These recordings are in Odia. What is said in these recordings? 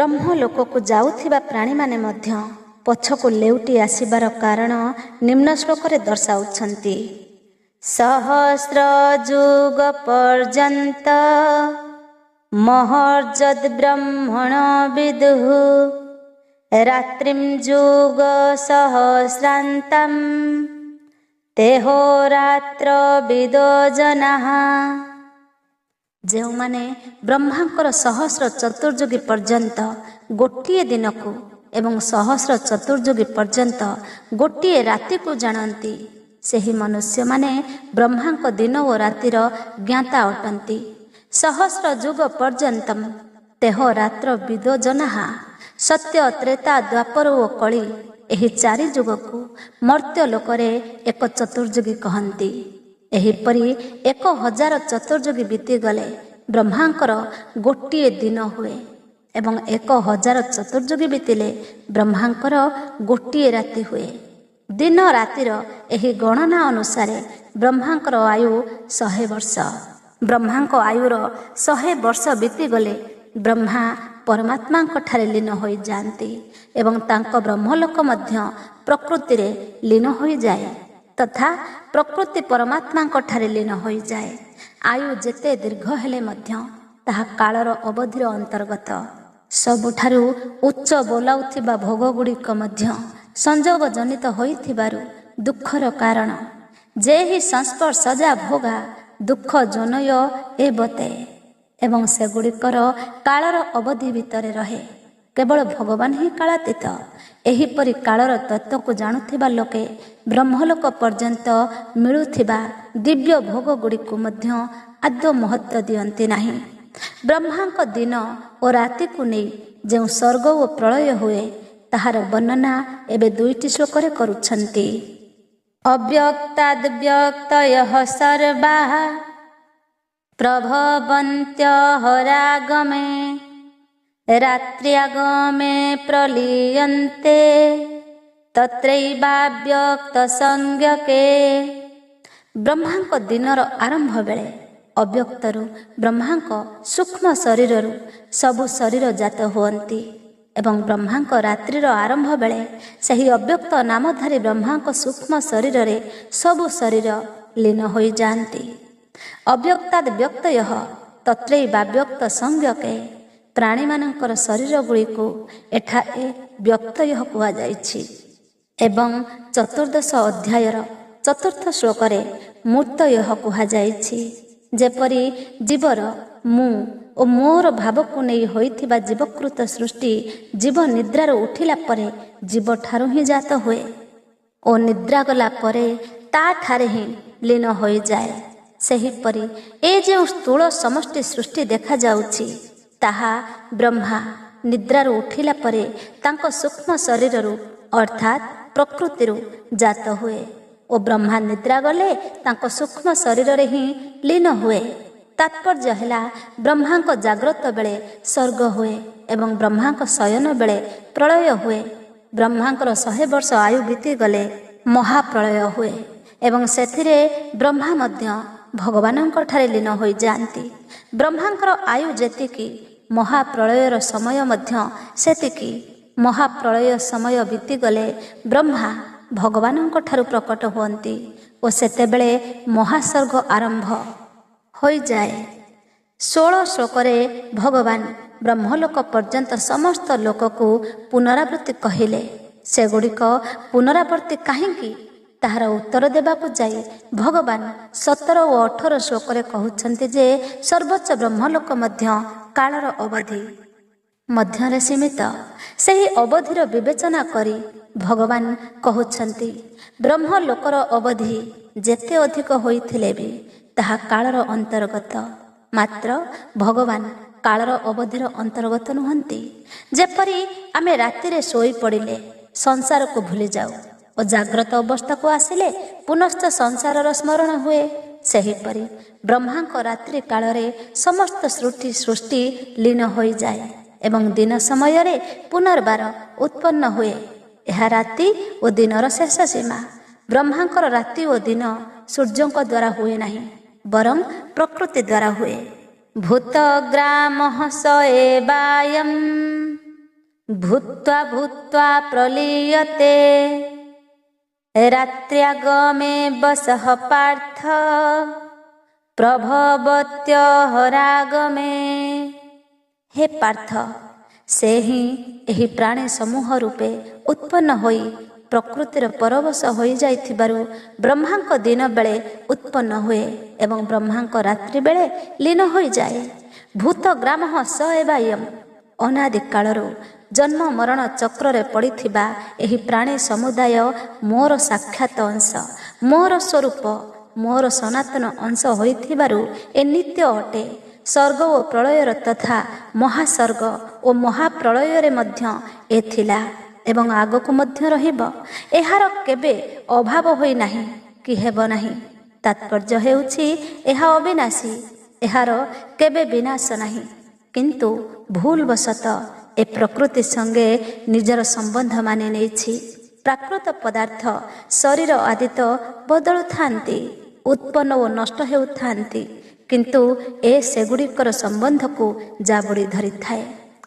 ବ୍ରହ୍ମଲୋକକୁ ଯାଉଥିବା ପ୍ରାଣୀମାନେ ମଧ୍ୟ ପଛକୁ ଲେଉଟି ଆସିବାର କାରଣ ନିମ୍ନ ଶ୍ଲୋକରେ ଦର୍ଶାଉଛନ୍ତି। ସହସ୍ର ଯୁଗ ପର୍ଯ୍ୟନ୍ତ ମହର୍ଯଦ୍ ବ୍ରହ୍ମଣ ବିଦୁଃ ରାତ୍ରିଂ ଯୁଗ ସହସ୍ରାନ୍ତମ୍ ତେହୋରାତ୍ର ବିଦୋ ଜନାଃ। ଯେଉଁମାନେ ବ୍ରହ୍ମାଙ୍କର ସହସ୍ର ଚତୁର୍ଯୁଗୀ ପର୍ଯ୍ୟନ୍ତ ଗୋଟିଏ ଦିନକୁ ଏବଂ ସହସ୍ର ଚତୁର୍ଯୁଗୀ ପର୍ଯ୍ୟନ୍ତ ଗୋଟିଏ ରାତିକୁ ଜାଣନ୍ତି, ସେହି ମନୁଷ୍ୟମାନେ ବ୍ରହ୍ମାଙ୍କ ଦିନ ଓ ରାତିର ଜ୍ଞାତା ଅଟନ୍ତି। ସହସ୍ର ଯୁଗ ପର୍ଯ୍ୟନ୍ତମ୍ ତେହ ରାତ୍ର ବିଦୋ ଜନାଃ। ସତ୍ୟ, ତ୍ରେତା, ଦ୍ୱାପର ଓ କଳି ଏହି ଚାରି ଯୁଗକୁ ମର୍ତ୍ତ୍ୟ ଲୋକରେ ଏକ ଚତୁର୍ଯୁଗୀ କହନ୍ତି। ଏହିପରି 1000 ଚତୁର୍ଯୁଗୀ ବିତିଗଲେ ବ୍ରହ୍ମାଙ୍କର ଗୋଟିଏ ଦିନ ହୁଏ ଏବଂ 1000 ଚତୁର୍ଯୁଗୀ ବିତିଲେ ବ୍ରହ୍ମାଙ୍କର ଗୋଟିଏ ରାତି ହୁଏ। ଦିନ ରାତିର ଏହି ଗଣନା ଅନୁସାରେ ବ୍ରହ୍ମାଙ୍କର ଆୟୁ 100 ବର୍ଷ। ବ୍ରହ୍ମାଙ୍କ ଆୟୁର 100 ବର୍ଷ ବିତିଗଲେ ବ୍ରହ୍ମା ପରମାତ୍ମାଙ୍କ ଠାରେ ଲୀନ ହୋଇଯାଆନ୍ତି ଏବଂ ତାଙ୍କ ବ୍ରହ୍ମଲୋକ ମଧ୍ୟ ପ୍ରକୃତିରେ ଲୀନ ହୋଇଯାଏ ତଥା ପ୍ରକୃତି ପରମାତ୍ମାଙ୍କ ଠାରେ ଲୀନ ହୋଇଯାଏ। ଆୟୁ ଯେତେ ଦୀର୍ଘ ହେଲେ ମଧ୍ୟ ତାହା କାଳର ଅବଧିର ଅନ୍ତର୍ଗତ। ସବୁଠାରୁ ଉଚ୍ଚ ବୋଲାଉଥିବା ଭୋଗ ଗୁଡ଼ିକ ମଧ୍ୟ ସଂଯୋଗ ଜନିତ ହୋଇଥିବାରୁ ଦୁଃଖର କାରଣ। ଯେହି ସଂସ୍ପର୍ଶଜା ଭୋଗା ଦୁଃଖ ଜନୟ ଏବତେ। ଏବଂ ସେଗୁଡ଼ିକର କାଳର ଅବଧି ଭିତରେ ରହେ। କେବଳ ଭଗବାନ ହିଁ କାଳାତୀତ। ଏହିପରି କାଳର ତତ୍ତ୍ୱକୁ ଜାଣୁଥିବା ଲୋକେ ବ୍ରହ୍ମଲୋକ ପର୍ଯ୍ୟନ୍ତ ମିଳୁଥିବା ଦିବ୍ୟ ଭୋଗ ଗୁଡ଼ିକୁ ମଧ୍ୟ ଆଦୌ ମହତ୍ତ୍ୱ ଦିଅନ୍ତି ନାହିଁ। ବ୍ରହ୍ମାଙ୍କ ଦିନ ଓ ରାତିକୁ ନେଇ ଯେଉଁ ସ୍ୱର୍ଗ ଓ ପ୍ରଳୟ ହୁଏ ତାହାର ବର୍ଣ୍ଣନା ଏବେ 2ଟି ଶ୍ଲୋକରେ କରୁଛନ୍ତି। ଅବ୍ୟକ୍ତାଦ୍ବ୍ୟକ୍ତୟଃ ସର୍ବାଃ ପ୍ରଭବନ୍ତ୍ୟଃ ରାଗମେ ରାତ୍ର୍ୟାଗମେ ପ୍ରଲୀୟନ୍ତେ ତତ୍ରୈବାବ୍ୟକ୍ତ ସଂଜ୍ଞକେ। ବ୍ରହ୍ମାଙ୍କ ଦିନର ଆରମ୍ଭ ବେଳେ ଅବ୍ୟକ୍ତରୁ ବ୍ରହ୍ମାଙ୍କ ସୂକ୍ଷ୍ମ ଶରୀରରୁ ସବୁ ଶରୀର ଜାତ ହୁଅନ୍ତି ଏବଂ ବ୍ରହ୍ମାଙ୍କ ରାତ୍ରିର ଆରମ୍ଭ ବେଳେ ସେହି ଅବ୍ୟକ୍ତ ନାମଧାରୀ ବ୍ରହ୍ମାଙ୍କ ସୂକ୍ଷ୍ମ ଶରୀରରେ ସବୁ ଶରୀର ଲୀନ ହୋଇଯାଆନ୍ତି। ଅବ୍ୟକ୍ତାଦ୍ ବ୍ୟକ୍ତୟଃ ତତ୍ରୈବାବ୍ୟକ୍ତ ସଂଜ୍ଞକେ। ପ୍ରାଣୀମାନଙ୍କର ଶରୀର ଗୁଡ଼ିକୁ ଏଠାରେ ବ୍ୟକ୍ତୟଃ କୁହାଯାଇଛି ଏବଂ 14ଦଶ ଅଧ୍ୟାୟର 4ର୍ଥ ଶ୍ଲୋକରେ ମୂର୍ତ୍ତୟଃ କୁହାଯାଇଛି। ଯେପରି ଜୀବର ମୁଁ ଓ ମୋର ଭାବକୁ ନେଇ ହୋଇଥିବା ଜୀବକୃତ ସୃଷ୍ଟି ଜୀବ ନିଦ୍ରାରୁ ଉଠିଲା ପରେ ଜୀବଠାରୁ ହିଁ ଜାତ ହୁଏ ଓ ନିଦ୍ରା ଗଲା ପରେ ତାଠାରେ ହିଁ ଲୀନ ହୋଇଯାଏ। ସେହିପରି ଏ ଯେଉଁ ସ୍ଥୂଳ ସମଷ୍ଟି ସୃଷ୍ଟି ଦେଖାଯାଉଛି ତାହା ବ୍ରହ୍ମା ନିଦ୍ରାରୁ ଉଠିଲା ପରେ ତାଙ୍କ ସୂକ୍ଷ୍ମ ଶରୀରରୁ ଅର୍ଥାତ୍ ପ୍ରକୃତିରୁ ଜାତ ହୁଏ ଓ ବ୍ରହ୍ମା ନିଦ୍ରା ଗଲେ ତାଙ୍କ ସୂକ୍ଷ୍ମ ଶରୀରରେ ହିଁ ଲୀନ ହୁଏ। ତାତ୍ପର୍ଯ୍ୟ ହେଲା ବ୍ରହ୍ମାଙ୍କ ଜାଗ୍ରତ ବେଳେ ସ୍ୱର୍ଗ ହୁଏ ଏବଂ ବ୍ରହ୍ମାଙ୍କ ଶୟନ ବେଳେ ପ୍ରଳୟ ହୁଏ। ବ୍ରହ୍ମାଙ୍କର 100 ବର୍ଷ ଆୟୁ ବିତିଗଲେ ମହାପ୍ରଳୟ ହୁଏ ଏବଂ ସେଥିରେ ବ୍ରହ୍ମା ମଧ୍ୟ ଭଗବାନଙ୍କ ଠାରେ ଲୀନ ହୋଇଯାଆନ୍ତି। ବ୍ରହ୍ମାଙ୍କର ଆୟୁ ଯେତିକି ମହାପ୍ରଳୟର ସମୟ ମଧ୍ୟ ସେତିକି। ମହାପ୍ରଳୟ ସମୟ ବିତିଗଲେ ବ୍ରହ୍ମା ଭଗବାନଙ୍କ ଠାରୁ ପ୍ରକଟ ହୁଅନ୍ତି ଓ ସେତେବେଳେ ମହାସ୍ୱର୍ଗ ଆରମ୍ଭ ହୋଇଯାଏ। 16 ଶ୍ଲୋକରେ ଭଗବାନ ବ୍ରହ୍ମଲୋକ ପର୍ଯ୍ୟନ୍ତ ସମସ୍ତ ଲୋକକୁ ପୁନରାବୃତ୍ତି କହିଲେ। ସେଗୁଡ଼ିକ ପୁନରାବୃତ୍ତି କାହିଁକି ତାହାର ଉତ୍ତର ଦେବାକୁ ଯାଇ ଭଗବାନ 17 ଓ 18 ଶ୍ଲୋକରେ କହୁଛନ୍ତି ଯେ ସର୍ବୋଚ୍ଚ ବ୍ରହ୍ମଲୋକ ମଧ୍ୟ କାଳର ଅବଧି ମଧ୍ୟରେ ସୀମିତ। ସେହି ଅବଧିର ବିବେଚନା କରି ଭଗବାନ କହୁଛନ୍ତି ବ୍ରହ୍ମଲୋକର ଅବଧି ଯେତେ ଅଧିକ ହୋଇଥିଲେ ବି ତାହା କାଳର ଅନ୍ତର୍ଗତ। ମାତ୍ର ଭଗବାନ କାଳର ଅବଧିର ଅନ୍ତର୍ଗତ ନୁହନ୍ତି। ଯେପରି ଆମେ ରାତିରେ ଶୋଇପଡ଼ିଲେ ସଂସାରକୁ ଭୁଲିଯାଉ ଓ ଜାଗ୍ରତ ଅବସ୍ଥାକୁ ଆସିଲେ ପୁନଶ୍ଚ ସଂସାରର ସ୍ମରଣ ହୁଏ, ସେହିପରି ବ୍ରହ୍ମାଙ୍କ ରାତ୍ରି କାଳରେ ସମସ୍ତ ସୃଷ୍ଟି ଲୀନ ହୋଇଯାଏ ଏବଂ ଦିନ ସମୟରେ ପୁନର୍ବାର ଉତ୍ପନ୍ନ ହୁଏ। ଏହା ରାତି ଓ ଦିନର ଶେଷ ସୀମା। ବ୍ରହ୍ମାଙ୍କର ରାତି ଓ ଦିନ ସୂର୍ଯ୍ୟଙ୍କ ଦ୍ୱାରା ହୁଏ ନାହିଁ, ବରଂ ପ୍ରକୃତି ଦ୍ୱାରା ହୁଏ। ଭୂତଗ୍ରାମଃ ସ ଏବାୟଂ भूत्वा भूत्वा प्रलीयते रात्र्यागमे वसः पार्थ प्रभवत्यहरागमे। हे पार्थ, से ही एही प्राणी समूह रूपे उत्पन्न होई प्रकृतिर परवश होई जाइथिबारु ब्रह्मांक दिन बेले उत्पन्न हुए एवं ब्रह्मांक रात्रि बेले लीन होई जाए। भूत ग्राम स एवायम, अनादि कालरू जन्म मरण चक्ରରେ पड़िथिबा एही प्राणी समुदाय मोर साक्षात अंश, मोर स्वरूप, मोर सनातन अंश होइथिबारु ए नित्य अटे। स्वर्ग ओ प्रलयर तथा महास्वर्ग ओ महाप्रलୟରେ ମଧ୍ୟ ଏ ଥିଲା ଏବଂ ଆଗକୁ ମଧ୍ୟ ରହିବ। ଏହାର କେବେ ଅଭାବ ହୋଇ ନାହିଁ କି ହେବ ନାହିଁ। ତାତ୍ପର୍ଯ୍ୟ ହେଉଛି ଏହା ଅବିନାଶୀ, ଏହାର କେବେ ବିନାଶ ନାହିଁ। କିନ୍ତୁ ଭୁଲବଶତଃ ଏ ପ୍ରକୃତି ସଙ୍ଗେ ନିଜର ସମ୍ବନ୍ଧ ମାନି ନେଇଛି। ପ୍ରାକୃତ ପଦାର୍ଥ ଶରୀର ଆଦି ତ ବଦଳୁଥାନ୍ତି, ଉତ୍ପନ୍ନ ଓ ନଷ୍ଟ ହେଉଥାନ୍ତି, କିନ୍ତୁ ଏ ସେଗୁଡ଼ିକର ସମ୍ବନ୍ଧକୁ ଜାବୁଡ଼ି ଧରିଥାଏ।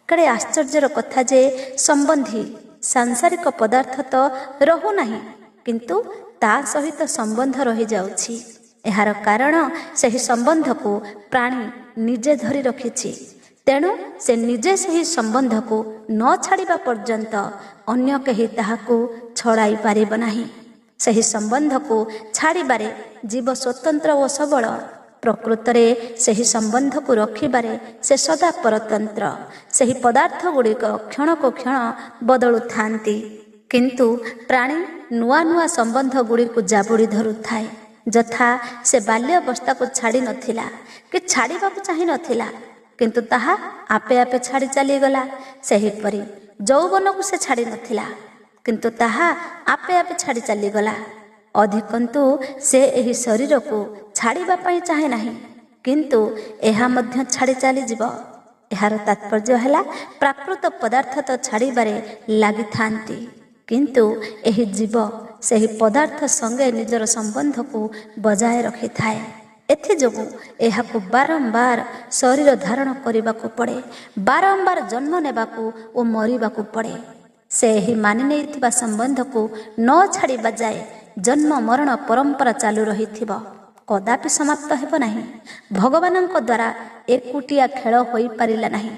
କେଡ଼େ ଆଶ୍ଚର୍ଯ୍ୟର କଥା ଯେ ସମ୍ବନ୍ଧୀ ସାଂସାରିକ ପଦାର୍ଥ ତ ରହୁନାହିଁ, କିନ୍ତୁ ତା ସହିତ ସମ୍ବନ୍ଧ ରହିଯାଉଛି। ଏହାର କାରଣ ସେହି ସମ୍ବନ୍ଧକୁ ପ୍ରାଣୀ ନିଜେ ଧରି ରଖିଛି। ତେଣୁ ସେ ନିଜେ ସେହି ସମ୍ବନ୍ଧକୁ ନ ଛାଡ଼ିବା ପର୍ଯ୍ୟନ୍ତ ଅନ୍ୟ କେହି ତାହାକୁ ଛଡ଼ାଇ ପାରିବ ନାହିଁ। ସେହି ସମ୍ବନ୍ଧକୁ ଛାଡ଼ିବାରେ ଜୀବ ସ୍ୱତନ୍ତ୍ର ଓ ସବଳ। ପ୍ରକୃତରେ ସେହି ସମ୍ବନ୍ଧକୁ ରଖିବାରେ ସେ ସଦା ପରତନ୍ତ୍ର। ସେହି ପଦାର୍ଥ ଗୁଡ଼ିକ କ୍ଷଣକୁ କ୍ଷଣ ବଦଳୁଥାନ୍ତି, କିନ୍ତୁ ପ୍ରାଣୀ ନୂଆ ନୂଆ ସମ୍ବନ୍ଧ ଗୁଡ଼ିକୁ ଜାବୁଡ଼ି ଧରୁଥାଏ। ଯଥା ସେ ବାଲ୍ୟାବସ୍ଥାକୁ ଛାଡ଼ି ନଥିଲା କି ଛାଡ଼ିବାକୁ ଚାହିଁ ନଥିଲା, କିନ୍ତୁ ତାହା ଆପେ ଆପେ ଛାଡ଼ି ଚାଲିଗଲା। ସେହିପରି ଯୌବନକୁ ସେ ଛାଡ଼ି ନଥିଲା, କିନ୍ତୁ ତାହା ଆପେ ଆପେ ଛାଡ଼ି ଚାଲିଗଲା। ଅଧିକନ୍ତୁ ସେ ଏହି ଶରୀରକୁ ଛାଡ଼ିବା ପାଇଁ ଚାହେଁ ନାହିଁ, କିନ୍ତୁ ଏହା ମଧ୍ୟ ଛାଡ଼ି ଚାଲିଯିବ। ଏହାର ତାତ୍ପର୍ଯ୍ୟ ହେଲା ପ୍ରାକୃତ ପଦାର୍ଥ ତ ଛାଡ଼ିବାରେ ଲାଗିଥାନ୍ତି, କିନ୍ତୁ ଏହି ଜୀବ ସେହି ପଦାର୍ଥ ସଙ୍ଗେ ନିଜର ସମ୍ବନ୍ଧକୁ ବଜାୟ ରଖିଥାଏ। ଏଥିଯୋଗୁଁ ଏହାକୁ ବାରମ୍ବାର ଶରୀର ଧାରଣ କରିବାକୁ ପଡ଼େ, ବାରମ୍ବାର ଜନ୍ମ ନେବାକୁ ଓ ମରିବାକୁ ପଡ଼େ। ସେ ଏହି ମାନି ନେଇଥିବା ସମ୍ବନ୍ଧକୁ ନ ଛାଡ଼ିବା ଯାଏ ଜନ୍ମ ମରଣ ପରମ୍ପରା ଚାଲୁ ରହିଥିବ, କଦାପି ସମାପ୍ତ ହେବ ନାହିଁ। ଭଗବାନଙ୍କ ଦ୍ୱାରା ଏକୁଟିଆ ଖେଳ ହୋଇପାରିଲା ନାହିଁ।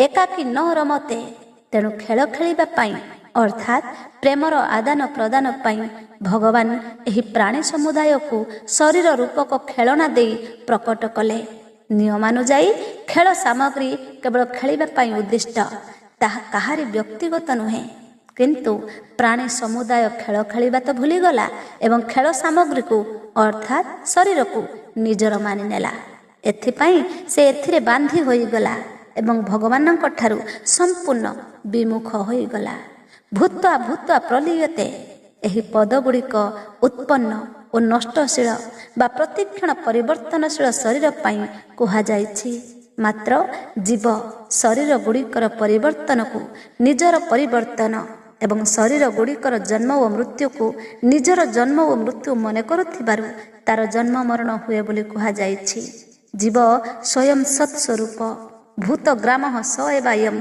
ଏକାକୀ ନ ରମତେ, ତେଣୁ ଖେଳ ଖେଳିବା ପାଇଁ ଅର୍ଥାତ୍ ପ୍ରେମର ଆଦାନ ପ୍ରଦାନ ପାଇଁ ଭଗବାନ ଏହି ପ୍ରାଣୀ ସମୁଦାୟକୁ ଶରୀର ରୂପକ ଖେଳଣା ଦେଇ ପ୍ରକଟ କଲେ। ନିୟମାନୁଯାୟୀ ଖେଳ ସାମଗ୍ରୀ କେବଳ ଖେଳିବା ପାଇଁ ଉଦ୍ଦିଷ୍ଟ, ତାହା କାହାରି ବ୍ୟକ୍ତିଗତ ନୁହେଁ। କିନ୍ତୁ ପ୍ରାଣୀ ସମୁଦାୟ ଖେଳ ଖେଳିବା ତ ଭୁଲିଗଲା ଏବଂ ଖେଳ ସାମଗ୍ରୀକୁ ଅର୍ଥାତ୍ ଶରୀରକୁ ନିଜର ମାନିନେଲା। ଏଥିପାଇଁ ସେ ଏଥିରେ ବାନ୍ଧି ହୋଇଗଲା ଏବଂ ଭଗବାନଙ୍କ ଠାରୁ ସମ୍ପୂର୍ଣ୍ଣ ବିମୁଖ ହୋଇଗଲା। ଭୂତ୍ୱା ଭୂତ୍ୱା ପ୍ରଲୀୟତେ, ଏହି ପଦଗୁଡ଼ିକ ଉତ୍ପନ୍ନ ଓ ନଷ୍ଟଶୀଳ ବା ପ୍ରତିକ୍ଷଣ ପରିବର୍ତ୍ତନଶୀଳ ଶରୀର ପାଇଁ କୁହାଯାଇଛି। ମାତ୍ର ଜୀବ ଶରୀର ଗୁଡ଼ିକର ପରିବର୍ତ୍ତନକୁ ନିଜର ପରିବର୍ତ୍ତନ ଏବଂ ଶରୀର ଗୁଡ଼ିକର ଜନ୍ମ ଓ ମୃତ୍ୟୁକୁ ନିଜର ଜନ୍ମ ଓ ମୃତ୍ୟୁ ମନେ କରୁଥିବାରୁ ତାର ଜନ୍ମ ମରଣ ହୁଏ ବୋଲି କୁହାଯାଇଛି। ଜୀବ ସ୍ୱୟଂ ସତ୍ସ୍ୱରୂପ ଭୂତ ଗ୍ରାମ ସ ଏବାୟମ୍,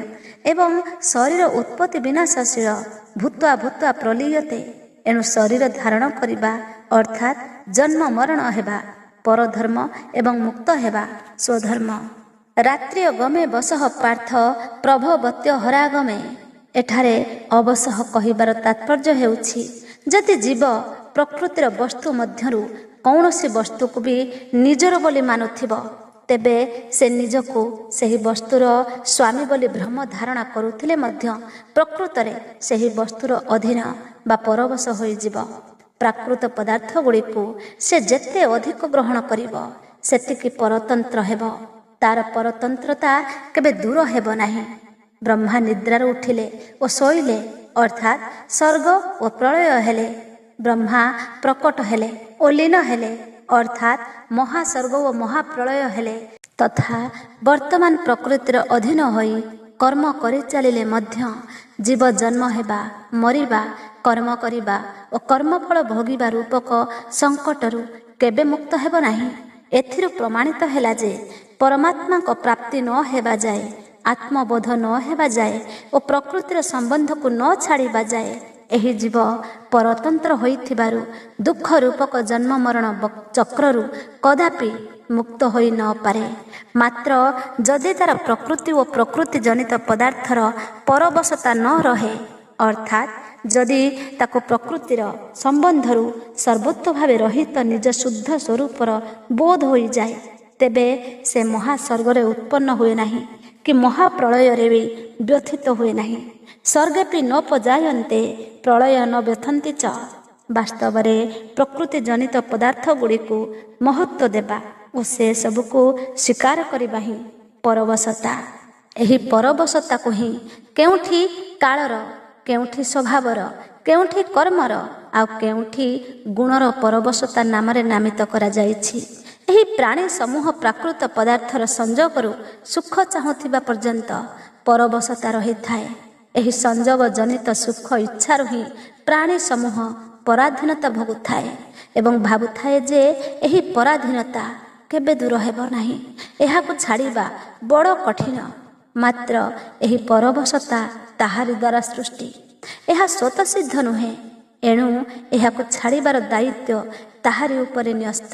ଏବଂ ଶରୀର ଉତ୍ପତ୍ତି ବିନାଶଶୀଳ ଭୂତ୍ୱା ଭୂତ୍ୱା ପ୍ରଲୀୟତେ। ଏଣୁ ଶରୀର ଧାରଣ କରିବା ଅର୍ଥାତ୍ ଜନ୍ମ ମରଣ ହେବା ପରଧର୍ମ ଏବଂ ମୁକ୍ତ ହେବା ସ୍ୱଧର୍ମ। ରାତ୍ରିୟ ଗମେ ବସଃ ପାର୍ଥ ପ୍ରଭବତ୍ୟ ହରାଗମେ। ଏଠାରେ ଅବସହ କହିବାର ତାତ୍ପର୍ଯ୍ୟ ହେଉଛି, ଯଦି ଜୀବ ପ୍ରକୃତିର ବସ୍ତୁ ମଧ୍ୟରୁ କୌଣସି ବସ୍ତୁକୁ ବି ନିଜର ବୋଲି ମାନୁଥିବ, ତେବେ ସେ ନିଜକୁ ସେହି ବସ୍ତୁର ସ୍ୱାମୀ ବୋଲି ଭ୍ରମ ଧାରଣା କରୁଥିଲେ ମଧ୍ୟ ପ୍ରକୃତରେ ସେହି ବସ୍ତୁର ଅଧୀନ ବା ପରବଶ ହୋଇଯିବ। ପ୍ରାକୃତ ପଦାର୍ଥ ଗୁଡ଼ିକୁ ସେ ଯେତେ ଅଧିକ ଗ୍ରହଣ କରିବ, ସେତିକି ପରତନ୍ତ୍ର ହେବ। ତାର ପରତନ୍ତ୍ରତା କେବେ ଦୂର ହେବ ନାହିଁ। ବ୍ରହ୍ମା ନିଦ୍ରାରୁ ଉଠିଲେ ଓ ଶୋଇଲେ, ଅର୍ଥାତ୍ ସ୍ୱର୍ଗ ଓ ପ୍ରଳୟ ହେଲେ। ବ୍ରହ୍ମା ପ୍ରକଟ ହେଲେ ଓ ଲୀନ ହେଲେ, ଅର୍ଥାତ୍ ମହାସ୍ୱର୍ଗ ଓ ମହାପ୍ରଳୟ ହେଲେ। ତଥା ବର୍ତ୍ତମାନ ପ୍ରକୃତିର ଅଧୀନ ହୋଇ କର୍ମ କରିଚାଲିଲେ ମଧ୍ୟ ଜୀବ ଜନ୍ମ ହେବା, ମରିବା, କର୍ମ କରିବା ଓ କର୍ମଫଳ ଭୋଗିବା ରୂପକ ସଙ୍କଟରୁ କେବେ ମୁକ୍ତ ହେବ ନାହିଁ। ଏଥିରୁ ପ୍ରମାଣିତ ହେଲା ଯେ ପରମାତ୍ମାଙ୍କ ପ୍ରାପ୍ତି ନ ହେବା ଯାଏ ଆତ୍ମବୋଧ ନ ହେବା ଯାଏ ଓ ପ୍ରକୃତିର ସମ୍ବନ୍ଧକୁ ନ ଛାଡ଼ିବା ଯାଏ ଏହି ଜୀବ ପରତନ୍ତ୍ର ହୋଇଥିବାରୁ ଦୁଃଖ ରୂପକ ଜନ୍ମ ମରଣ ଚକ୍ରରୁ କଦାପି ମୁକ୍ତ ହୋଇ ନପାରେ। ମାତ୍ର ଯଦି ତାର ପ୍ରକୃତି ଓ ପ୍ରକୃତି ଜନିତ ପଦାର୍ଥର ପରବଶତା ନ ରହେ, ଅର୍ଥାତ୍ ଯଦି ତାକୁ ପ୍ରକୃତିର ସମ୍ବନ୍ଧରୁ ସର୍ବୋତ୍ତ ଭାବେ ରହିତ ନିଜ ଶୁଦ୍ଧ ସ୍ୱରୂପର ବୋଧ ହୋଇଯାଏ, ତେବେ ସେ ମହାସ୍ୱର୍ଗରେ ଉତ୍ପନ୍ନ ହୁଏ ନାହିଁ କି ମହାପ୍ରଳୟରେ ବି ବ୍ୟଥିତ ହୁଏ ନାହିଁ। ସ୍ୱର୍ଗେପି ନୋପଜାୟନ୍ତେ ପ୍ରଳୟ ନ ବ୍ୟଥନ୍ତି ଚ। ବାସ୍ତବରେ ପ୍ରକୃତି ଜନିତ ପଦାର୍ଥ ଗୁଡ଼ିକୁ ମହତ୍ଵ ଦେବା ଓ ସେ ସବୁକୁ ସ୍ୱୀକାର କରିବା ହିଁ ପରବଶତା। ଏହି ପରବଶତାକୁ ହିଁ କେଉଁଠି କାଳର, କେଉଁଠି ସ୍ୱଭାବର, କେଉଁଠି କର୍ମର, ଆଉ କେଉଁଠି ଗୁଣର ପରବଶତା ନାମରେ ନାମିତ କରାଯାଇଛି। ଏହି ପ୍ରାଣୀ ସମୂହ ପ୍ରାକୃତ ପଦାର୍ଥର ସଂଯୋଗରୁ ସୁଖ ଚାହୁଁଥିବା ପର୍ଯ୍ୟନ୍ତ ପରବଶତା ରହିଥାଏ। ଏହି ସଂଯୋଗ ଜନିତ ସୁଖ ଇଚ୍ଛାରୁ ହିଁ ପ୍ରାଣୀ ସମୂହ ପରାଧୀନତା ଭୋଗୁଥାଏ ଏବଂ ଭାବୁଥାଏ ଯେ ଏହି ପରାଧୀନତା କେବେ ଦୂର ହେବ ନାହିଁ, ଏହାକୁ ଛାଡ଼ିବା ବଡ଼ କଠିନ। ମାତ୍ର ଏହି ପରବଶତା ତାହାରି ଦ୍ୱାରା ସୃଷ୍ଟି, ଏହା ସ୍ୱତଃସିଦ୍ଧ ନୁହେଁ, ଏଣୁ ଏହାକୁ ଛାଡ଼ିବାର ଦାୟିତ୍ୱ ତାହାରି ଉପରେ ନ୍ୟସ୍ତ।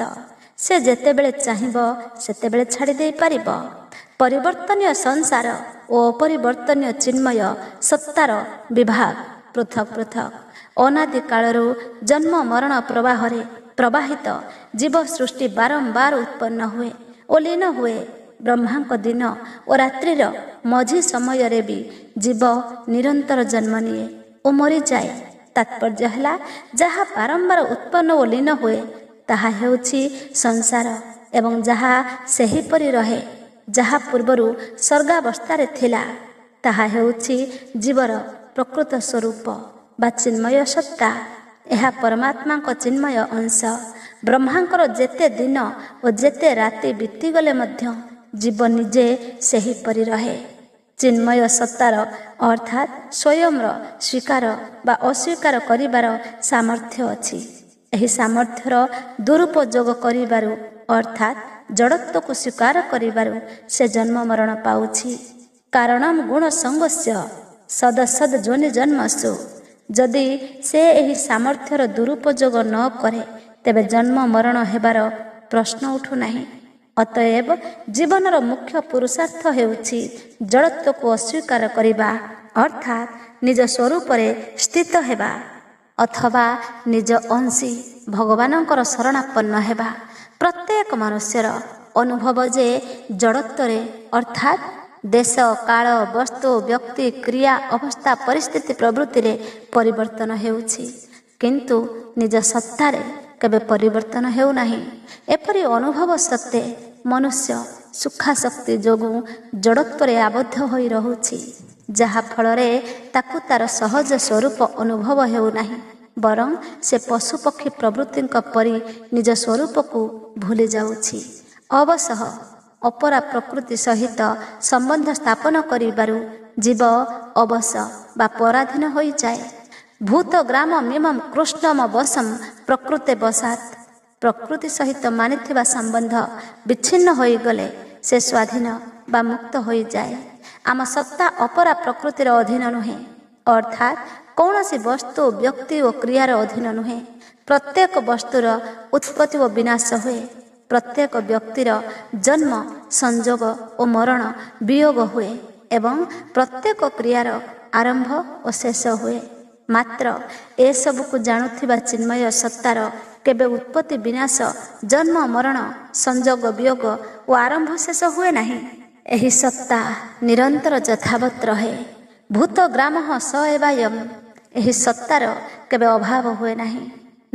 ସେ ଯେତେବେଳେ ଚାହିଁବ ସେତେବେଳେ ଛାଡ଼ି ଦେଇପାରିବ। ପରିବର୍ତ୍ତନୀୟ ସଂସାର ଓ ଅପରିବର୍ତ୍ତନୀୟ ଚିନ୍ମୟ ସତ୍ତାର ବିଭାଗ ପୃଥକ ପୃଥକ। ଅନାଦି କାଳରୁ ଜନ୍ମ ମରଣ ପ୍ରବାହରେ ପ୍ରବାହିତ ଜୀବ ସୃଷ୍ଟି ବାରମ୍ବାର ଉତ୍ପନ୍ନ ହୁଏ ଓ ଲୀନ ହୁଏ। ବ୍ରହ୍ମାଙ୍କ ଦିନ ଓ ରାତ୍ରିର ମଝି ସମୟରେ ବି ଜୀବ ନିରନ୍ତର ଜନ୍ମ ନିଏ ଓ ମରିଯାଏ। ତାତ୍ପର୍ଯ୍ୟ ହେଲା, ଯାହା ବାରମ୍ବାର ଉତ୍ପନ୍ନ ଓ ଲୀନ ହୁଏ ତାହା ହେଉଛି ସଂସାର ଏବଂ ଯାହା ସେହିପରି ରହେ, ଯାହା ପୂର୍ବରୁ ସ୍ୱର୍ଗାବସ୍ଥାରେ ଥିଲା, ତାହା ହେଉଛି ଜୀବର ପ୍ରକୃତ ସ୍ୱରୂପ ବା ଚିନ୍ମୟ ସତ୍ତା। ଏହା ପରମାତ୍ମାଙ୍କ ଚିନ୍ମୟ ଅଂଶ। ବ୍ରହ୍ମାଙ୍କର ଯେତେ ଦିନ ଓ ଯେତେ ରାତି ବିତିଗଲେ ମଧ୍ୟ ଜୀବ ନିଜେ ସେହିପରି ରହେ। ଚିନ୍ମୟ ସତ୍ତାର ଅର୍ଥାତ୍ ସ୍ୱୟଂର ସ୍ୱୀକାର ବା ଅସ୍ୱୀକାର କରିବାର ସାମର୍ଥ୍ୟ ଅଛି। ଏହି ସାମର୍ଥ୍ୟର ଦୁରୁପଯୋଗ କରିବାରୁ ଅର୍ଥାତ୍ ଜଡ଼ତ୍ୱକୁ ସ୍ୱୀକାର କରିବାରୁ ସେ ଜନ୍ମ ମରଣ ପାଉଛି। କାରଣଂ ଗୁଣ ସଙ୍ଗସ୍ୟ ସଦସଦ୍ ଯୋନି ଜନ୍ମସୁ। ଯଦି ସେ ଏହି ସାମର୍ଥ୍ୟର ଦୁରୁପଯୋଗ ନ କରେ ତେବେ ଜନ୍ମ ମରଣ ହେବାର ପ୍ରଶ୍ନ ଉଠୁନାହିଁ। ଅତଏବ ଜୀବନର ମୁଖ୍ୟ ପୁରୁଷାର୍ଥ ହେଉଛି ଜଡ଼ତ୍ୱକୁ ଅସ୍ୱୀକାର କରିବା, ଅର୍ଥାତ୍ ନିଜ ସ୍ୱରୂପରେ ସ୍ଥିତ ହେବା ଅଥବା ନିଜ ଅଂଶୀ ଭଗବାନଙ୍କର ଶରଣାପନ୍ନ ହେବା। ପ୍ରତ୍ୟେକ ମନୁଷ୍ୟର ଅନୁଭବ ଯେ ଜଡ଼ତ୍ୱରେ ଅର୍ଥାତ୍ ଦେଶ, କାଳ, ବସ୍ତୁ, ବ୍ୟକ୍ତି, କ୍ରିୟା, ଅବସ୍ଥା, ପରିସ୍ଥିତି ପ୍ରଭୃତିରେ ପରିବର୍ତ୍ତନ ହେଉଛି, କିନ୍ତୁ ନିଜ ସତ୍ତାରେ କେବେ ପରିବର୍ତ୍ତନ ହେଉନାହିଁ। ଏପରି ଅନୁଭବ ସତ୍ତ୍ୱେ ମନୁଷ୍ୟ ସୁଖାସକ୍ତି ଯୋଗୁଁ ଜଡ଼ତ୍ୱରେ ଆବଦ୍ଧ ହୋଇ ରହୁଛି, ଯାହା ଫଳରେ ତାକୁ ତାର ସହଜ ସ୍ୱରୂପ ଅନୁଭବ ହେଉନାହିଁ, ବରଂ ସେ ପଶୁପକ୍ଷୀ ପ୍ରଭୃତିଙ୍କ ପରି ନିଜ ସ୍ୱରୂପକୁ ଭୁଲି ଯାଉଛି। ଅବଶଃ ଅପରା ପ୍ରକୃତି ସହିତ ସମ୍ବନ୍ଧ ସ୍ଥାପନ କରିବାରୁ ଜୀବ ଅବଶ ବା ପରାଧୀନ ହୋଇଯାଏ। ଭୂତ ଗ୍ରାମ ମିମମ୍ କୃଷ୍ଣମ ବଶମ୍ ପ୍ରକୃତେ ବସାତ୍। ପ୍ରକୃତି ସହିତ ମାନିଥିବା ସମ୍ବନ୍ଧ ବିଚ୍ଛିନ୍ନ ହୋଇଗଲେ ସେ ସ୍ୱାଧୀନ ବା ମୁକ୍ତ ହୋଇଯାଏ। ଆମ ସତ୍ତା ଅପରା ପ୍ରକୃତିର ଅଧୀନ ନୁହେଁ, ଅର୍ଥାତ୍ କୌଣସି ବସ୍ତୁ, ବ୍ୟକ୍ତି ଓ କ୍ରିୟାର ଅଧୀନ ନୁହେଁ। ପ୍ରତ୍ୟେକ ବସ୍ତୁର ଉତ୍ପତ୍ତି ଓ ବିନାଶ ହୁଏ, ପ୍ରତ୍ୟେକ ବ୍ୟକ୍ତିର ଜନ୍ମ, ସଂଯୋଗ ଓ ମରଣ, ବିୟୋଗ ହୁଏ ଏବଂ ପ୍ରତ୍ୟେକ କ୍ରିୟାର ଆରମ୍ଭ ଓ ଶେଷ ହୁଏ। ମାତ୍ର ଏସବୁକୁ ଜାଣୁଥିବା ଚିନ୍ମୟ ସତ୍ତାର କେବେ ଉତ୍ପତ୍ତି, ବିନାଶ, ଜନ୍ମ, ମରଣ, ସଂଯୋଗ, ବିୟୋଗ ଓ ଆରମ୍ଭ ଶେଷ ହୁଏ ନାହିଁ। ଏହି ସତ୍ତା ନିରନ୍ତର ଯଥାବତ୍ ରହେ। ଭୂତ ଗ୍ରାମଃ ସ ଏବାୟମ୍। ଏହି ସତ୍ତାର କେବେ ଅଭାବ ହୁଏ ନାହିଁ।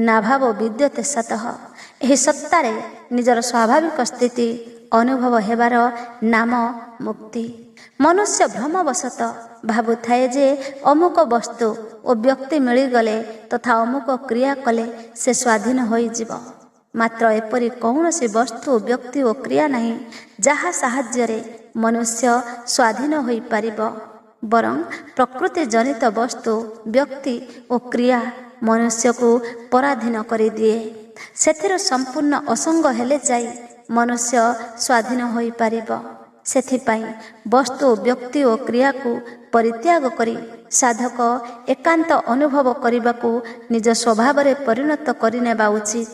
ନାଭାବ ବିଦ୍ୟତେ ସତଃ। ଏହି ସତ୍ତାରେ ନିଜର ସ୍ୱାଭାବିକ ସ୍ଥିତି ଅନୁଭବ ହେବାର ନାମ ମୁକ୍ତି। ମନୁଷ୍ୟ ଭ୍ରମବଶତଃ ଭାବୁଥାଏ ଯେ ଅମୁକ ବସ୍ତୁ ଓ ବ୍ୟକ୍ତି ମିଳିଗଲେ ତଥା ଅମୁକ କ୍ରିୟା କଲେ ସେ ସ୍ୱାଧୀନ ହୋଇଯିବ। ମାତ୍ର ଏପରି କୌଣସି ବସ୍ତୁ, ବ୍ୟକ୍ତି ଓ କ୍ରିୟା ନାହିଁ ଯାହା ସାହାଯ୍ୟରେ ମନୁଷ୍ୟ ସ୍ୱାଧୀନ ହୋଇପାରିବ, ବରଂ ପ୍ରକୃତି ଜନିତ ବସ୍ତୁ, ବ୍ୟକ୍ତି ଓ କ୍ରିୟା ମନୁଷ୍ୟକୁ ପରାଧୀନ କରିଦିଏ। ସେଥିରୁ ସମ୍ପୂର୍ଣ୍ଣ ଅସଙ୍ଗ ହେଲେ ଯାଇ ମନୁଷ୍ୟ ସ୍ୱାଧୀନ ହୋଇପାରିବ। ସେଥିପାଇଁ ବସ୍ତୁ ବ୍ୟକ୍ତି ଓ କ୍ରିୟାକୁ ପରିତ୍ୟାଗ କରି ସାଧକ ଏକାନ୍ତ ଅନୁଭବ କରିବାକୁ ନିଜ ସ୍ୱଭାବରେ ପରିଣତ କରିନେବା ଉଚିତ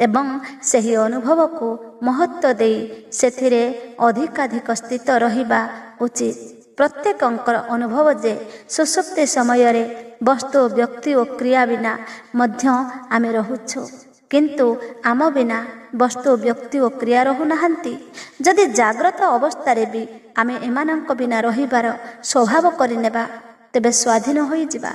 ଏବଂ ସେହି ଅନୁଭବକୁ ମହତ୍ଵ ଦେଇ ସେଥିରେ ଅଧିକାଧିକ ସ୍ଥିତ ରହିବା ଉଚିତ। ପ୍ରତ୍ୟେକଙ୍କର ଅନୁଭବ ଯେ ସୁଷୁପ୍ତି ସମୟରେ ବସ୍ତୁ ବ୍ୟକ୍ତି ଓ କ୍ରିୟା ବିନା ମଧ୍ୟ ଆମେ ରହୁଛୁ, କିନ୍ତୁ ଆମ ବିନା ବସ୍ତୁ ବ୍ୟକ୍ତି ଓ କ୍ରିୟା ରହୁନାହାନ୍ତି। ଯଦି ଜାଗ୍ରତ ଅବସ୍ଥାରେ ବି ଆମେ ଏମାନଙ୍କ ବିନା ରହିବାର ସ୍ୱଭାବ କରିନେବା, ତେବେ ସ୍ୱାଧୀନ ହୋଇଯିବା।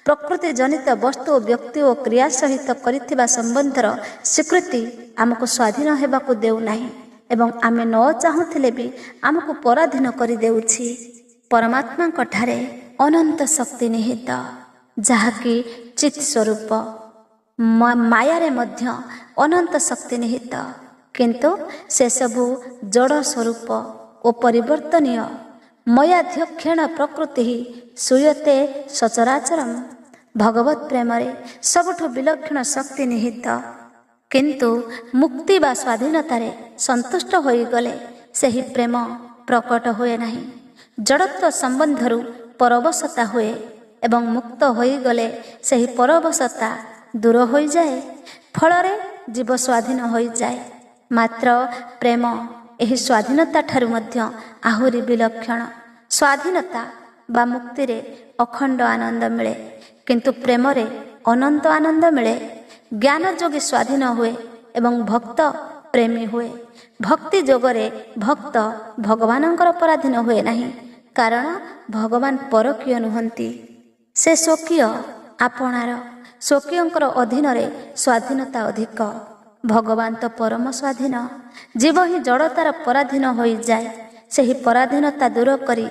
ପ୍ରକୃତି ଜନିତ ବସ୍ତୁ ବ୍ୟକ୍ତି ଓ କ୍ରିୟା ସହିତ କରିଥିବା ସମ୍ବନ୍ଧର ସ୍ୱୀକୃତି ଆମକୁ ସ୍ୱାଧୀନ ହେବାକୁ ଦେଉନାହିଁ ଏବଂ ଆମେ ନ ଚାହୁଁଥିଲେ ବି ଆମକୁ ପରାଧୀନ କରିଦେଉଛି। ପରମାତ୍ମାଙ୍କ ଠାରେ ଅନନ୍ତ ଶକ୍ତି ନିହିତ, ଯାହାକି ଚିତ୍ ସ୍ୱରୂପ। ମାୟାରେ ମଧ୍ୟ ଅନନ୍ତ ଶକ୍ତି ନିହିତ, କିନ୍ତୁ ସେସବୁ ଜଡ଼ ସ୍ୱରୂପ ଓ ପରିବର୍ତ୍ତନୀୟ। ମୟାଧ୍ୟକ୍ଷେଣ ପ୍ରକୃତି ଶ୍ରୂୟତେ ସଚରାଚରମ୍। ଭଗବତ ପ୍ରେମରେ ସବୁଠୁ ବିଲକ୍ଷଣ ଶକ୍ତି ନିହିତ, କିନ୍ତୁ ମୁକ୍ତି ବା ସ୍ୱାଧୀନତାରେ ସନ୍ତୁଷ୍ଟ ହୋଇଗଲେ ସେହି ପ୍ରେମ ପ୍ରକଟ ହୁଏ ନାହିଁ। ଜଡ଼ତ୍ୱ ସମ୍ବନ୍ଧରୁ ପରବଶତା ହୁଏ ଏବଂ ମୁକ୍ତ ହୋଇଗଲେ ସେହି ପରବଶତା ଦୂର ହୋଇଯାଏ। ଫଳରେ ଜୀବ ସ୍ୱାଧୀନ ହୋଇଯାଏ। ମାତ୍ର ପ୍ରେମ ଏହି ସ୍ୱାଧୀନତା ଠାରୁ ମଧ୍ୟ ଆହୁରି ବିଲକ୍ଷଣ। ସ୍ୱାଧୀନତା ବା ମୁକ୍ତିରେ ଅଖଣ୍ଡ ଆନନ୍ଦ ମିଳେ, କିନ୍ତୁ ପ୍ରେମରେ ଅନନ୍ତ ଆନନ୍ଦ ମିଳେ। ଜ୍ଞାନ ଯୋଗୀ ସ୍ୱାଧୀନ ହୁଏ ଏବଂ ଭକ୍ତ ପ୍ରେମୀ ହୁଏ। ଭକ୍ତି ଯୋଗରେ ଭକ୍ତ ଭଗବାନଙ୍କର ପରାଧୀନ ହୁଏ ନାହିଁ, କାରଣ ଭଗବାନ ପରକୀୟ ନୁହନ୍ତି। ସେ ସ୍ୱକୀୟ, ଆପଣାର। ସ୍ୱକୀୟଙ୍କର ଅଧୀନରେ ସ୍ୱାଧୀନତା ଅଧିକ। ଭଗବାନ ତ ପରମ ସ୍ୱାଧୀନ। ଜୀବ ହିଁ ଜଡ଼ତାର ପରାଧୀନ ହୋଇଯାଏ। ସେହି ପରାଧୀନତା ଦୂର କରି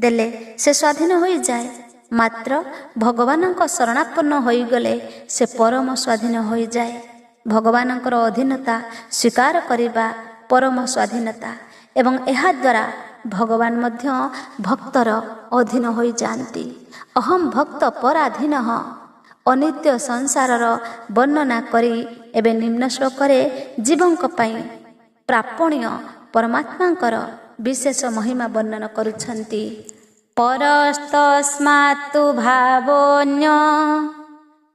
ଦେଲେ ସେ ସ୍ୱାଧୀନ ହୋଇଯାଏ। ମାତ୍ର ଭଗବାନଙ୍କ ଶରଣାପନ୍ନ ହୋଇଗଲେ ସେ ପରମ ସ୍ୱାଧୀନ ହୋଇଯାଏ। ଭଗବାନଙ୍କର ଅଧୀନତା ସ୍ୱୀକାର କରିବା ପରମ ସ୍ୱାଧୀନତା ଏବଂ ଏହାଦ୍ୱାରା ଭଗବାନ ମଧ୍ୟ ଭକ୍ତର ଅଧୀନ ହୋଇଯାଆନ୍ତି। ଅହଂ ଭକ୍ତ ପରାଧୀନ। ଅନିତ୍ୟ ସଂସାରର ବର୍ଣ୍ଣନା କରି ଏବେ ନିମ୍ନ ଶ୍ଲୋକରେ ଜୀବଙ୍କ ପାଇଁ ପ୍ରାପଣୀୟ ପରମାତ୍ମାଙ୍କର ବିଶେଷ ମହିମା ବର୍ଣ୍ଣନ କରୁଛନ୍ତି। ପରସ୍ତସ୍ମାତୁ ଭାବୋନ୍ୟ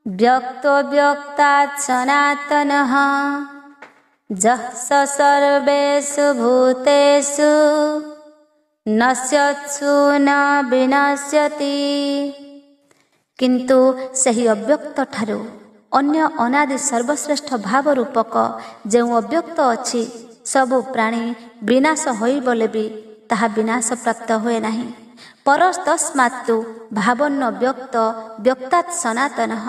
ବ୍ୟକ୍ତ ବ୍ୟକ୍ତାତ୍ ସନାତନଃ ଯଃ ସ ସର୍ବେଷୁ ଭୂତେଷୁ ନଶ୍ୟତ୍ସୁ ନ ବିନଶ୍ୟତି। କିନ୍ତୁ ସେହି ଅବ୍ୟକ୍ତ ଠାରୁ ଅନ୍ୟ ଅନାଦି ସର୍ବଶ୍ରେଷ୍ଠ ଭାବ ରୂପକ ଯେଉଁ ଅବ୍ୟକ୍ତ ଅଛି, ସବୁ ପ୍ରାଣୀ ବିନାଶ ହୋଇଗଲେ ବି ତାହା ବିନାଶ ପ୍ରାପ୍ତ ହୁଏ ନାହିଁ। ପରସ୍ତସ୍ମାତୁ ଭାବନ୍ୟ ବ୍ୟକ୍ତ ବ୍ୟକ୍ତାତ୍ ସନାତନଃ।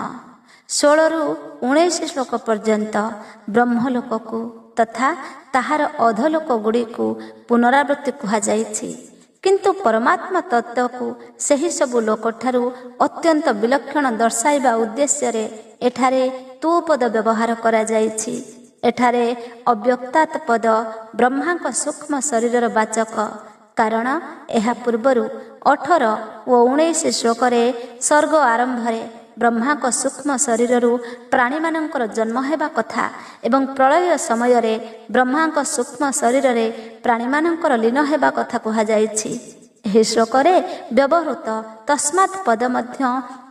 16ରୁ 19 ଶ୍ଲୋକ ପର୍ଯ୍ୟନ୍ତ ବ୍ରହ୍ମଲୋକକୁ ତଥା ତାହାର ଅଧଲୋକ ଗୁଡ଼ିକୁ ପୁନରାବୃତ୍ତି କୁହାଯାଇଛି। କିନ୍ତୁ ପରମାତ୍ମା ତତ୍ତ୍ୱକୁ ସେହି ସବୁ ଲୋକଠାରୁ ଅତ୍ୟନ୍ତ ବିଲକ୍ଷଣ ଦର୍ଶାଇବା ଉଦ୍ଦେଶ୍ୟରେ ଏଠାରେ ତୁ ପଦ ବ୍ୟବହାର କରାଯାଇଛି। ଏଠାରେ ଅବ୍ୟକ୍ତାତ୍ ପଦ ବ୍ରହ୍ମାଙ୍କ ସୂକ୍ଷ୍ମ ଶରୀରର ବାଚକ, କାରଣ ଏହା ପୂର୍ବରୁ 18 ଓ 19 ଶ୍ଲୋକରେ ସର୍ଗ ଆରମ୍ଭରେ ବ୍ରହ୍ମାଙ୍କ ସୂକ୍ଷ୍ମ ଶରୀରରୁ ପ୍ରାଣୀମାନଙ୍କର ଜନ୍ମ ହେବା କଥା ଏବଂ ପ୍ରଳୟ ସମୟରେ ବ୍ରହ୍ମାଙ୍କ ସୂକ୍ଷ୍ମ ଶରୀରରେ ପ୍ରାଣୀମାନଙ୍କର ଲୀନ ହେବା କଥା କୁହାଯାଇଛି। ଏହି ଶ୍ଲୋକରେ ବ୍ୟବହୃତ ତସ୍ମାତ୍ ପଦ ମଧ୍ୟ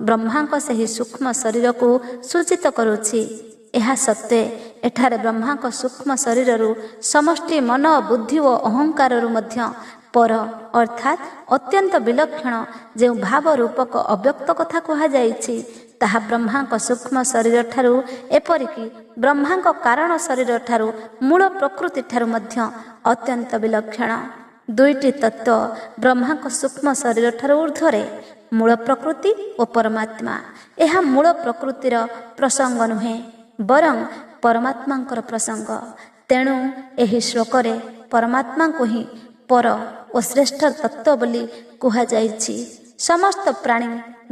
ବ୍ରହ୍ମାଙ୍କ ସେହି ସୂକ୍ଷ୍ମ ଶରୀରକୁ ସୂଚିତ କରୁଛି। ଏହା ସତ୍ତ୍ୱେ ଏଠାରେ ବ୍ରହ୍ମାଙ୍କ ସୂକ୍ଷ୍ମ ଶରୀରରୁ ସମଷ୍ଟି ମନ, ବୁଦ୍ଧି ଓ ଅହଙ୍କାରରୁ ମଧ୍ୟ ପର ଅର୍ଥାତ୍ ଅତ୍ୟନ୍ତ ବିଲକ୍ଷଣ ଯେଉଁ ଭାବ ରୂପକ ଅବ୍ୟକ୍ତ କଥା କୁହାଯାଇଛି, ତାହା ବ୍ରହ୍ମାଙ୍କ ସୂକ୍ଷ୍ମ ଶରୀର ଠାରୁ ଏପରିକି ବ୍ରହ୍ମାଙ୍କ କାରଣ ଶରୀର ଠାରୁ ମୂଳ ପ୍ରକୃତି ଠାରୁ ମଧ୍ୟ ଅତ୍ୟନ୍ତ ବିଲକ୍ଷଣ। ଦୁଇଟି ତତ୍ତ୍ୱ ବ୍ରହ୍ମାଙ୍କ ସୂକ୍ଷ୍ମ ଶରୀର ଠାରୁ ଉର୍ଦ୍ଧ୍ୱରେ, ମୂଳ ପ୍ରକୃତି ଓ ପରମାତ୍ମା। ଏହା ମୂଳ ପ୍ରକୃତିର ପ୍ରସଙ୍ଗ ନୁହେଁ, ବରଂ ପରମାତ୍ମାଙ୍କର ପ୍ରସଙ୍ଗ। ତେଣୁ ଏହି ଶ୍ଲୋକରେ ପରମାତ୍ମାଙ୍କୁ ହିଁ ପର ଓ ଶ୍ରେଷ୍ଠ ତତ୍ତ୍ୱ ବୋଲି କୁହାଯାଇଛି। ସମସ୍ତ ପ୍ରାଣୀ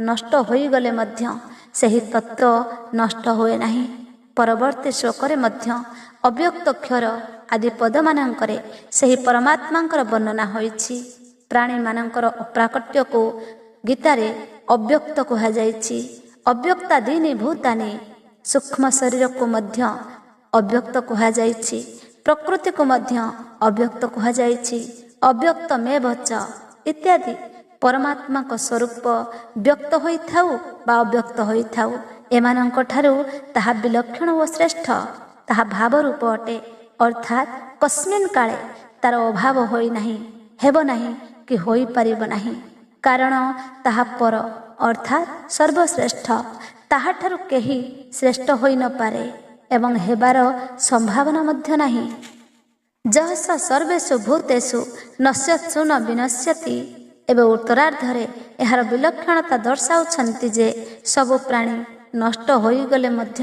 ନଷ୍ଟ ହୋଇଗଲେ ମଧ୍ୟ ସେହି ତତ୍ତ୍ୱ ନଷ୍ଟ ହୁଏ ନାହିଁ। ପରବର୍ତ୍ତୀ ଶ୍ଲୋକରେ ମଧ୍ୟ ଅବ୍ୟକ୍ତ କ୍ଷର ଆଦି ପଦମାନଙ୍କରେ ସେହି ପରମାତ୍ମାଙ୍କର ବର୍ଣ୍ଣନା ହୋଇଛି। ପ୍ରାଣୀମାନଙ୍କର ଅପ୍ରାକଟ୍ୟକୁ ଗୀତାରେ ଅବ୍ୟକ୍ତ କୁହାଯାଇଛି। ଅବ୍ୟକ୍ତାଦୀନି ଭୂତାନି, ସୂକ୍ଷ୍ମ ଶରୀରକୁ ମଧ୍ୟ ଅବ୍ୟକ୍ତ କୁହାଯାଇଛି। ପ୍ରକୃତିକୁ ମଧ୍ୟ ଅବ୍ୟକ୍ତ କୁହାଯାଇଛି। ଅବ୍ୟକ୍ତ ମେବଚ ଇତ୍ୟାଦି ପରମାତ୍ମାଙ୍କ ସ୍ୱରୂପ ବ୍ୟକ୍ତ ହୋଇଥାଉ ବା ଅବ୍ୟକ୍ତ ହୋଇଥାଉ, ଏମାନଙ୍କ ଠାରୁ ତାହା ବିଲକ୍ଷଣ ଓ ଶ୍ରେଷ୍ଠ। ତାହା ଭାବ ରୂପ ଅଟେ, ଅର୍ଥାତ୍ କସ୍ମିନ୍ କାଳେ ତାର ଅଭାବ ହୋଇନାହିଁ, ହେବ ନାହିଁ କି ହୋଇପାରିବ ନାହିଁ। କାରଣ ତାହା ପର ଅର୍ଥାତ୍ ସର୍ବଶ୍ରେଷ୍ଠ। ତାହାଠାରୁ କେହି ଶ୍ରେଷ୍ଠ ହୋଇନପାରେ ଏବଂ ହେବାର ସମ୍ଭାବନା ମଧ୍ୟ ନାହିଁ। ଯହସ ସର୍ବେଷୁ ଭୂତେଷୁ ନଶ୍ୟତ୍ସୁ ନ ବିନଶ୍ୟତି। ଏବେ ଉତ୍ତରାର୍ଦ୍ଧରେ ଏହାର ବିଲକ୍ଷଣତା ଦର୍ଶାଉଛନ୍ତି ଯେ ସବୁ ପ୍ରାଣୀ ନଷ୍ଟ ହୋଇଗଲେ ମଧ୍ୟ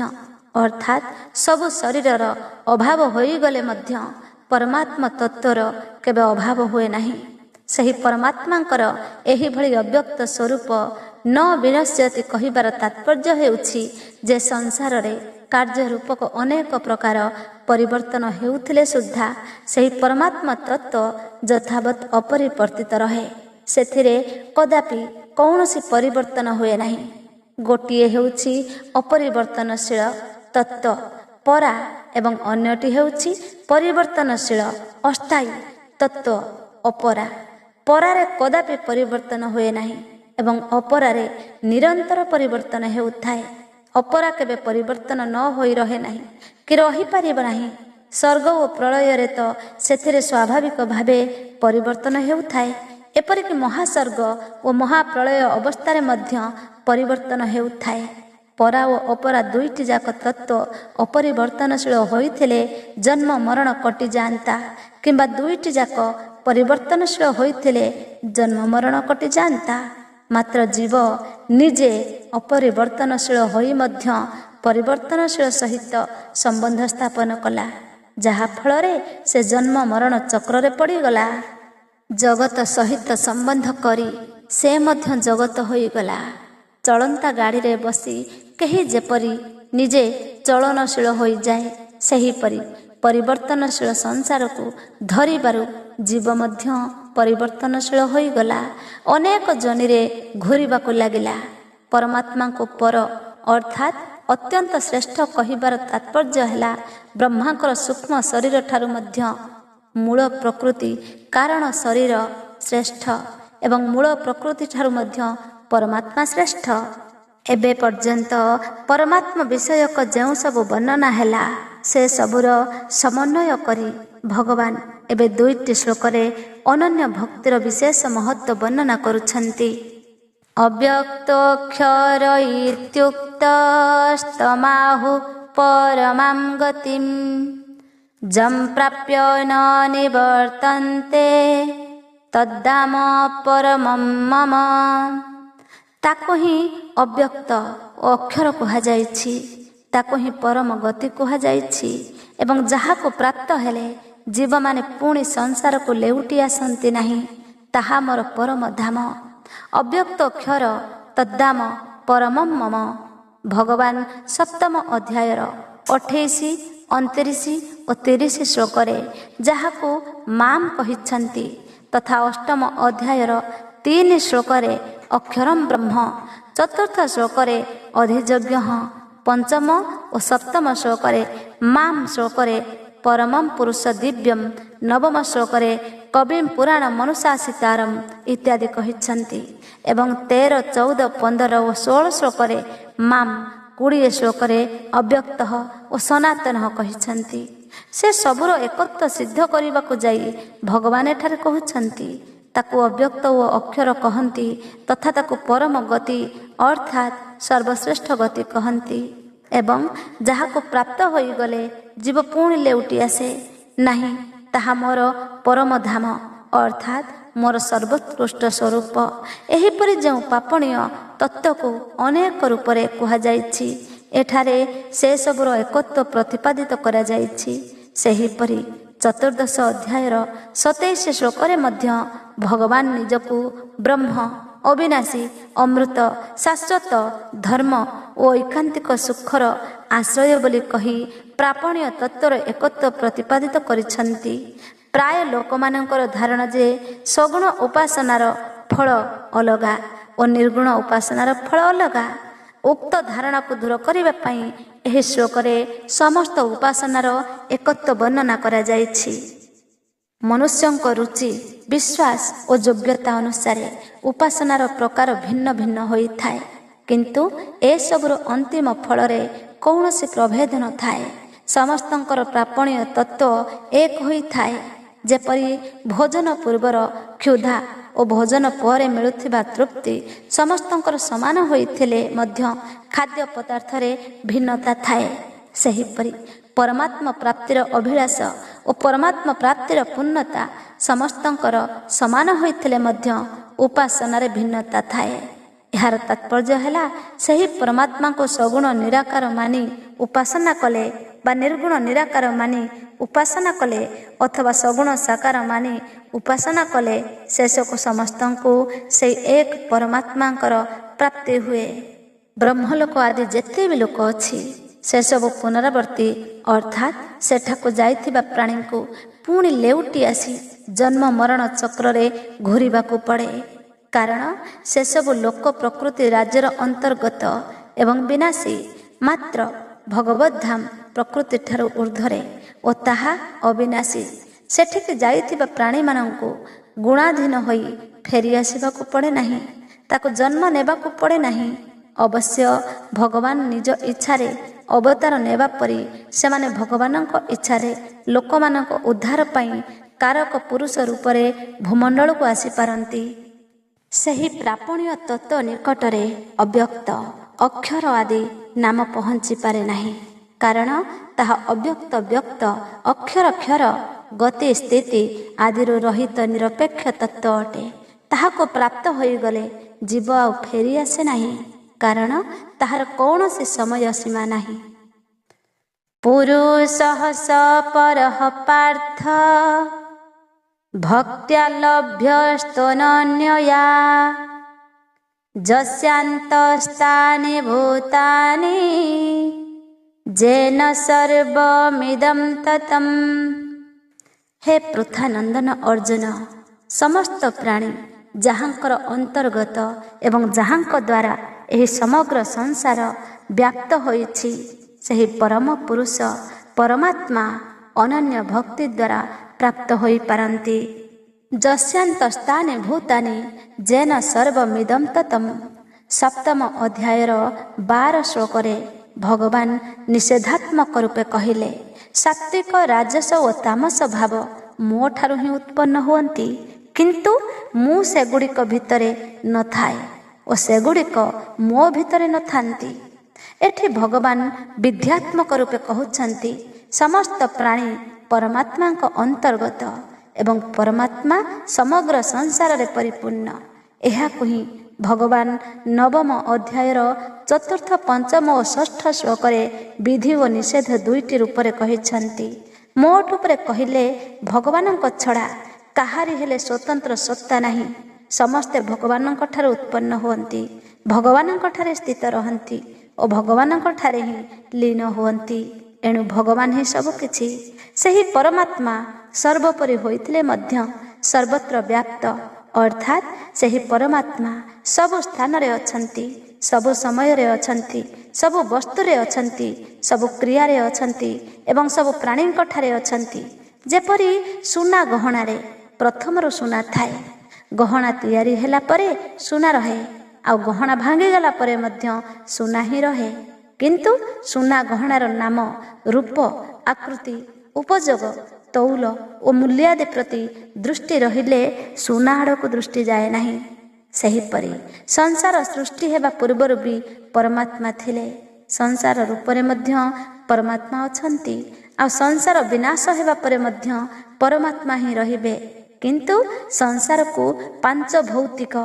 ଅର୍ଥାତ୍ ସବୁ ଶରୀରର ଅଭାବ ହୋଇଗଲେ ମଧ୍ୟ ପରମାତ୍ମା ତତ୍ତ୍ୱର କେବେ ଅଭାବ ହୁଏ ନାହିଁ। ସେହି ପରମାତ୍ମାଙ୍କର ଏହିଭଳି ଅବ୍ୟକ୍ତ ସ୍ୱରୂପ ନ ବିନଶ୍ୟତି କହିବାର ତାତ୍ପର୍ଯ୍ୟ ହେଉଛି ଯେ ସଂସାରରେ କାର୍ଯ୍ୟ ରୂପକ ଅନେକ ପ୍ରକାର ପରିବର୍ତ୍ତନ ହେଉଥିଲେ ସୁଦ୍ଧା ସେହି ପରମାତ୍ମା ତତ୍ତ୍ୱ ଯଥାବତ୍ ଅପରିବର୍ତ୍ତିତ ରହେ। ସେଥିରେ କଦାପି କୌଣସି ପରିବର୍ତ୍ତନ ହୁଏ ନାହିଁ। ଗୋଟିଏ ହେଉଛି ଅପରିବର୍ତ୍ତନଶୀଳ ତତ୍ତ୍ୱ ପରା ଏବଂ ଅନ୍ୟଟି ହେଉଛି ପରିବର୍ତ୍ତନଶୀଳ ଅସ୍ଥାୟୀ ତତ୍ତ୍ୱ ଅପରା। ପରାରେ କଦାପି ପରିବର୍ତ୍ତନ ହୁଏ ନାହିଁ ଏବଂ ଅପରାରେ ନିରନ୍ତର ପରିବର୍ତ୍ତନ ହେଉଥାଏ। ଅପରା କେବେ ପରିବର୍ତ୍ତନ ନ ହୋଇ ରହେ ନାହିଁ କି ରହିପାରିବ ନାହିଁ। ସ୍ୱର୍ଗ ଓ ପ୍ରଳୟରେ ତ ସେଥିରେ ସ୍ୱାଭାବିକ ଭାବେ ପରିବର୍ତ୍ତନ ହେଉଥାଏ। ଏପରିକି ମହାସ୍ୱର୍ଗ ଓ ମହାପ୍ରଳୟ ଅବସ୍ଥାରେ ମଧ୍ୟ ପରିବର୍ତ୍ତନ ହେଉଥାଏ। ପରା ଓ ଅପରା ଦୁଇଟି ଯାକ ତତ୍ତ୍ୱ ଅପରିବର୍ତ୍ତନଶୀଳ ହୋଇଥିଲେ ଜନ୍ମ ମରଣ କଟିଯାଆନ୍ତା, କିମ୍ବା ଦୁଇଟି ଯାକ ପରିବର୍ତ୍ତନଶୀଳ ହୋଇଥିଲେ ଜନ୍ମ ମରଣ କଟିଯାଆନ୍ତା। ମାତ୍ର ଜୀବ ନିଜେ ଅପରିବର୍ତ୍ତନଶୀଳ ହୋଇ ମଧ୍ୟ ପରିବର୍ତ୍ତନଶୀଳ ସହିତ ସମ୍ବନ୍ଧ ସ୍ଥାପନ କଲା, ଯାହାଫଳରେ ସେ ଜନ୍ମ ମରଣ ଚକ୍ରରେ ପଡ଼ିଗଲା। ଜଗତ ସହିତ ସମ୍ବନ୍ଧ କରି ସେ ମଧ୍ୟ ଜଗତ ହୋଇଗଲା। ଚଳନ୍ତା ଗାଡ଼ିରେ ବସି କେହି ଯେପରି ନିଜେ ଚଳନଶୀଳ ହୋଇଯାଏ, ସେହିପରି ପରିବର୍ତ୍ତନଶୀଳ ସଂସାରକୁ ଧରିବାରୁ ଜୀବ ମଧ୍ୟ ପରିବର୍ତ୍ତନଶୀଳ ହୋଇଗଲା। ଅନେକ ଜନିରେ ଘୂରିବାକୁ ଲାଗିଲା। ପରମାତ୍ମାଙ୍କୁ ପର ଅର୍ଥାତ୍ ଅତ୍ୟନ୍ତ ଶ୍ରେଷ୍ଠ କହିବାର ତାତ୍ପର୍ଯ୍ୟ ହେଲା ବ୍ରହ୍ମାଙ୍କର ସୂକ୍ଷ୍ମ ଶରୀର ଠାରୁ ମଧ୍ୟ ମୂଳ ପ୍ରକୃତି କାରଣ ଶରୀର ଶ୍ରେଷ୍ଠ ଏବଂ ମୂଳ ପ୍ରକୃତି ଠାରୁ ମଧ୍ୟ ପରମାତ୍ମା ଶ୍ରେଷ୍ଠ। ଏବେ ପର୍ଯ୍ୟନ୍ତ ପରମାତ୍ମା ବିଷୟକ ଯେଉଁ ସବୁ ବର୍ଣ୍ଣନା ହେଲା, ସେ ସବୁର ସମନ୍ୱୟ କରି ଭଗବାନ ଏବେ ଦୁଇଟି ଶ୍ଲୋକରେ ଅନନ୍ୟ ଭକ୍ତିର ବିଶେଷ ମହତ୍ଵ ବର୍ଣ୍ଣନା କରୁଛନ୍ତି। ଅବ୍ୟକ୍ତୋକ୍ଷର ଇତ୍ୟୁକ୍ତସ୍ତମାହୁ ପରମାଂ ଗତିଂ ଯଂ ପ୍ରାପ୍ୟ ନ ନିବର୍ତ୍ତନ୍ତେ ତଦ୍ଧାମ ପରମଂ ମମ। ତାକୁ ହିଁ ଅବ୍ୟକ୍ତ ଓ ଅକ୍ଷର କୁହାଯାଇଛି, ତାକୁ ହିଁ ପରମ ଗତି କୁହାଯାଇଛି ଏବଂ ଯାହାକୁ ପ୍ରାପ୍ତ ହେଲେ ଜୀବମାନେ ପୁଣି ସଂସାରକୁ ଲେଉଟି ଆସନ୍ତି ନାହିଁ, ତାହା ମୋର ପରମ ଧାମ। ଅବ୍ୟକ୍ତ ଅକ୍ଷର ତଦ୍ଧାମ ପରମଂ ମମ। ଭଗବାନ ସପ୍ତମ ଅଧ୍ୟାୟର 28, 29 ଓ 30 ଶ୍ଲୋକରେ ଯାହାକୁ ମାମ୍ କହିଛନ୍ତି ତଥା ଅଷ୍ଟମ ଅଧ୍ୟାୟର 3 ଶ୍ଲୋକରେ ଅକ୍ଷରମ୍ ବ୍ରହ୍ମ, ଚତୁର୍ଥ ଶ୍ଲୋକରେ ଅଧିଯଜ୍ଞ, ପଞ୍ଚମ ଓ ସପ୍ତମ ଶ୍ଲୋକରେ ମାମ୍ ଶ୍ଲୋକରେ ପରମଂ ପୁରୁଷ ଦିବ୍ୟମ୍, ନବମ ଶ୍ଲୋକରେ କବିଂ ପୁରାଣ ମନୁଶାସିତାରମ୍ ଇତ୍ୟାଦି କହିଛନ୍ତି ଏବଂ 13, 14, 15 ଓ 16 ଶ୍ଲୋକରେ ମାମ୍, 20 ଶ୍ଲୋକରେ ଅବ୍ୟକ୍ତ ଓ ସନାତନ କହିଛନ୍ତି। ସେ ସବୁର ଏକତ୍ଵ ସିଦ୍ଧ କରିବାକୁ ଯାଇ ଭଗବାନ ଏଠାରେ କହୁଛନ୍ତି ତାକୁ ଅବ୍ୟକ୍ତ ଓ ଅକ୍ଷର କହନ୍ତି ତଥା ତାକୁ ପରମ ଗତି ଅର୍ଥାତ୍ ସର୍ବଶ୍ରେଷ୍ଠ ଗତି କହନ୍ତି ଏବଂ ଯାହାକୁ ପ୍ରାପ୍ତ ହୋଇଗଲେ ଜୀବ ପୁଣି ଲେଉଟି ଆସେ ନାହିଁ, ତାହା ମୋର ପରମ ଧାମ ଅର୍ଥାତ୍ ମୋର ସର୍ବୋତ୍କୃଷ୍ଟ ସ୍ୱରୂପ। ଏହିପରି ଯେଉଁ ପାପଣୀୟ ତତ୍ତ୍ୱକୁ ଅନେକ ରୂପରେ କୁହାଯାଇଛି, ଏଠାରେ ସେ ସବୁର ଏକତ୍ଵ ପ୍ରତିପାଦିତ କରାଯାଇଛି। ସେହିପରି ଚତୁର୍ଦ୍ଦଶ ଅଧ୍ୟାୟର 27 ଶ୍ଲୋକରେ ମଧ୍ୟ ଭଗବାନ ନିଜକୁ ବ୍ରହ୍ମ, ଅବିନାଶୀ, ଅମୃତ, ଶାଶ୍ୱତ, ଧର୍ମ ଓ ଐକାନ୍ତିକ ସୁଖର ଆଶ୍ରୟ ବୋଲି କହି ପ୍ରାପଣୀୟ ତତ୍ତ୍ୱର ଏକତ୍ଵ ପ୍ରତିପାଦିତ କରିଛନ୍ତି। ପ୍ରାୟ ଲୋକମାନଙ୍କର ଧାରଣା ଯେ ସଗୁଣ ଉପାସନାର ଫଳ ଅଲଗା ଓ ନିର୍ଗୁଣ ଉପାସନାର ଫଳ ଅଲଗା। ଉକ୍ତ ଧାରଣାକୁ ଦୂର କରିବା ପାଇଁ ଏହି ଶ୍ଲୋକରେ ସମସ୍ତ ଉପାସନାର ଏକତ୍ଵ ବର୍ଣ୍ଣନା କରାଯାଇଛି। ମନୁଷ୍ୟଙ୍କ ରୁଚି ବିଶ୍ୱାସ ଓ ଯୋଗ୍ୟତା ଅନୁସାରେ ଉପାସନାର ପ୍ରକାର ଭିନ୍ନ ଭିନ୍ନ ହୋଇଥାଏ, କିନ୍ତୁ ଏସବୁର ଅନ୍ତିମ ଫଳରେ କୌଣସି ପ୍ରଭେଦ ନଥାଏ। ସମସ୍ତଙ୍କର ପ୍ରାପଣୀୟ ତତ୍ତ୍ୱ ଏକ ହୋଇଥାଏ। ଯେପରି ଭୋଜନ ପୂର୍ବର କ୍ଷୁଧା ଓ ଭୋଜନ ପରେ ମିଳୁଥିବା ତୃପ୍ତି ସମସ୍ତଙ୍କର ସମାନ ହୋଇଥିଲେ ମଧ୍ୟ ଖାଦ୍ୟ ପଦାର୍ଥରେ ଭିନ୍ନତା ଥାଏ, ସେହିପରି ପରମାତ୍ମା ପ୍ରାପ୍ତିର ଅଭିଳାଷ ଓ ପରମାତ୍ମା ପ୍ରାପ୍ତିର ପୂର୍ଣ୍ଣତା ସମସ୍ତଙ୍କର ସମାନ ହୋଇଥିଲେ ମଧ୍ୟ ଉପାସନାରେ ଭିନ୍ନତା ଥାଏ। ଏହାର ତାତ୍ପର୍ଯ୍ୟ ହେଲା ସେହି ପରମାତ୍ମାଙ୍କୁ ସଗୁଣ ନିରାକାର ମାନି ଉପାସନା କଲେ ବା ନିର୍ଗୁଣ ନିରାକାର ମାନି ଉପାସନା କଲେ ଅଥବା ସଗୁଣ ସାକାର ମାନି ଉପାସନା କଲେ ଶେଷକୁ ସମସ୍ତଙ୍କୁ ସେହି ଏକ ପରମାତ୍ମାଙ୍କର ପ୍ରାପ୍ତି ହୁଏ। ବ୍ରହ୍ମଲୋକ ଆଦି ଯେତେ ବି ଲୋକ ଅଛି ସେସବୁ ପୁନରାବର୍ତ୍ତୀ ଅର୍ଥାତ୍ ସେଠାକୁ ଯାଇଥିବା ପ୍ରାଣୀଙ୍କୁ ପୁଣି ଲେଉଟି ଆସି ଜନ୍ମ ମରଣ ଚକ୍ରରେ ଘୂରିବାକୁ ପଡ଼େ। କାରଣ ସେସବୁ ଲୋକ ପ୍ରକୃତି ରାଜ୍ୟର ଅନ୍ତର୍ଗତ ଏବଂ ବିନାଶୀ, ମାତ୍ର ଭଗବତ ଧାମ ପ୍ରକୃତି ଠାରୁ ଉର୍ଦ୍ଧ୍ୱରେ ଓ ତାହା ଅବିନାଶୀ। ସେଠିକି ଯାଇଥିବା ପ୍ରାଣୀମାନଙ୍କୁ ଗୁଣାଧୀନ ହୋଇ ଫେରି ଆସିବାକୁ ପଡ଼େ ନାହିଁ, ତାକୁ ଜନ୍ମ ନେବାକୁ ପଡ଼େ ନାହିଁ। ଅବଶ୍ୟ ଭଗବାନ ନିଜ ଇଚ୍ଛାରେ ଅବତାର ନେବା ପରି ସେମାନେ ଭଗବାନଙ୍କ ଇଚ୍ଛାରେ ଲୋକମାନଙ୍କ ଉଦ୍ଧାର ପାଇଁ କାରକ ପୁରୁଷ ରୂପରେ ଭୂମଣ୍ଡଳକୁ ଆସିପାରନ୍ତି। ସେହି ପ୍ରାପଣୀୟ ତତ୍ତ୍ୱ ନିକଟରେ ଅବ୍ୟକ୍ତ ଅକ୍ଷର ଆଦି ନାମ ପହଞ୍ଚି ପାରେ ନାହିଁ, କାରଣ ତାହା ଅବ୍ୟକ୍ତ ବ୍ୟକ୍ତ ଅକ୍ଷର କ୍ଷର ଗତି ସ୍ଥିତି ଆଦିରୁ ରହିତ ନିରପେକ୍ଷ ତତ୍ତ୍ୱ ଅଟେ। ତାହାକୁ ପ୍ରାପ୍ତ ହୋଇଗଲେ ଜୀବ ଆଉ ଫେରି ଆସେ ନାହିଁ, କାରଣ ତାହାର କୌଣସି ସମୟ ସୀମା ନାହିଁ। ପୁରୁଷଃ ସ ପରଃ ପାର୍ଥ ଭକ୍ତ୍ୟା ଲଭ୍ୟସ୍ତୋନନ୍ୟୟା ଯସ୍ୟାନ୍ତସ୍ତାନି ଭୂତାନି ଯେନ ସର୍ବମିଦଂ ତତମ୍। ହେ ପୃଥାନନ୍ଦନ ଅର୍ଜୁନ, ସମସ୍ତ ପ୍ରାଣୀ ଯାହାଙ୍କର ଅନ୍ତର୍ଗତ ଏବଂ ଯାହାଙ୍କ ଦ୍ୱାରା ଏହି ସମଗ୍ର ସଂସାର ବ୍ୟାପ୍ତ ହୋଇଛି, ସେହି ପରମ ପୁରୁଷ ପରମାତ୍ମା ଅନନ୍ୟ ଭକ୍ତି ଦ୍ୱାରା ପ୍ରାପ୍ତ ହୋଇପାରନ୍ତି। ଯସ୍ୟାନ୍ତ ସ୍ଥାନେ ଭୂତାନି ଯେନ ସର୍ବମିଦଂ ତତମ୍। ସପ୍ତମ ଅଧ୍ୟାୟର 12 ଶ୍ଲୋକରେ ଭଗବାନ ନିଷେଧାତ୍ମକ ରୂପେ କହିଲେ, ସାତ୍ୱିକ ରାଜସ ଓ ତାମସ ଭାବ ମୋ ଠାରୁ ହିଁ ଉତ୍ପନ୍ନ ହୁଅନ୍ତି, କିନ୍ତୁ ମୁଁ ସେଗୁଡ଼ିକ ଭିତରେ ନଥାଏ ଓ ସେଗୁଡ଼ିକ ମୋ ଭିତରେ ନଥାନ୍ତି। ଏଠି ଭଗବାନ ବିଧ୍ୟାତ୍ମକ ରୂପେ କହୁଛନ୍ତି, ସମସ୍ତ ପ୍ରାଣୀ ପରମାତ୍ମାଙ୍କ ଅନ୍ତର୍ଗତ ଏବଂ ପରମାତ୍ମା ସମଗ୍ର ସଂସାରରେ ପରିପୂର୍ଣ୍ଣ। ଏହାକୁ ହିଁ ଭଗବାନ ନବମ ଅଧ୍ୟାୟର 4ର୍ଥ, 5ମ ଓ 6ଠ ଶ୍ଲୋକରେ ବିଧି ଓ ନିଷେଧ 2ଟି ରୂପରେ କହିଛନ୍ତି। ମୋଟ ଉପରେ କହିଲେ ଭଗବାନଙ୍କ ଛଡ଼ା କାହାରି ହେଲେ ସ୍ୱତନ୍ତ୍ର ସତ୍ତା ନାହିଁ। ସମସ୍ତେ ଭଗବାନଙ୍କ ଠାରୁ ଉତ୍ପନ୍ନ ହୁଅନ୍ତି, ଭଗବାନଙ୍କ ଠାରେ ସ୍ଥିତ ରହନ୍ତି ଓ ଭଗବାନଙ୍କ ଠାରେ ହିଁ ଲୀନ ହୁଅନ୍ତି। ଏଣୁ ଭଗବାନ ହିଁ ସବୁକିଛି। ସେହି ପରମାତ୍ମା ସର୍ବୋପରି ହୋଇଥିଲେ ମଧ୍ୟ ସର୍ବତ୍ର ବ୍ୟାପ୍ତ, ଅର୍ଥାତ୍ ସେହି ପରମାତ୍ମା ସବୁ ସ୍ଥାନରେ ଅଛନ୍ତି, ସବୁ ସମୟରେ ଅଛନ୍ତି, ସବୁ ବସ୍ତୁରେ ଅଛନ୍ତି, ସବୁ କ୍ରିୟାରେ ଅଛନ୍ତି ଏବଂ ସବୁ ପ୍ରାଣୀଙ୍କ ଠାରେ ଅଛନ୍ତି। ଯେପରି ସୁନା ଗହଣାରେ ପ୍ରଥମରୁ ସୁନା ଥାଏ, ଗହଣା ତିଆରି ହେଲା ପରେ ସୁନା ରହେ, ଆଉ ଗହଣା ଭାଙ୍ଗିଗଲା ପରେ ମଧ୍ୟ ସୁନା ହିଁ ରହେ। କିନ୍ତୁ ସୁନା ଗହଣାର ନାମ, ରୂପ, ଆକୃତି, ଉପଯୋଗ, ତୌଲ ଓ ମୂଲ୍ୟାଦି ପ୍ରତି ଦୃଷ୍ଟି ରହିଲେ ସୁନା ଆଡ଼କୁ ଦୃଷ୍ଟି ଯାଏ ନାହିଁ। ସେହିପରି ସଂସାର ସୃଷ୍ଟି ହେବା ପୂର୍ବରୁ ବି ପରମାତ୍ମା ଥିଲେ, ସଂସାର ରୂପରେ ମଧ୍ୟ ପରମାତ୍ମା ଅଛନ୍ତି, ଆଉ ସଂସାର ବିନାଶ ହେବା ପରେ ମଧ୍ୟ ପରମାତ୍ମା ହିଁ ରହିବେ। କିନ୍ତୁ ସଂସାରକୁ 5 ଭୌତିକ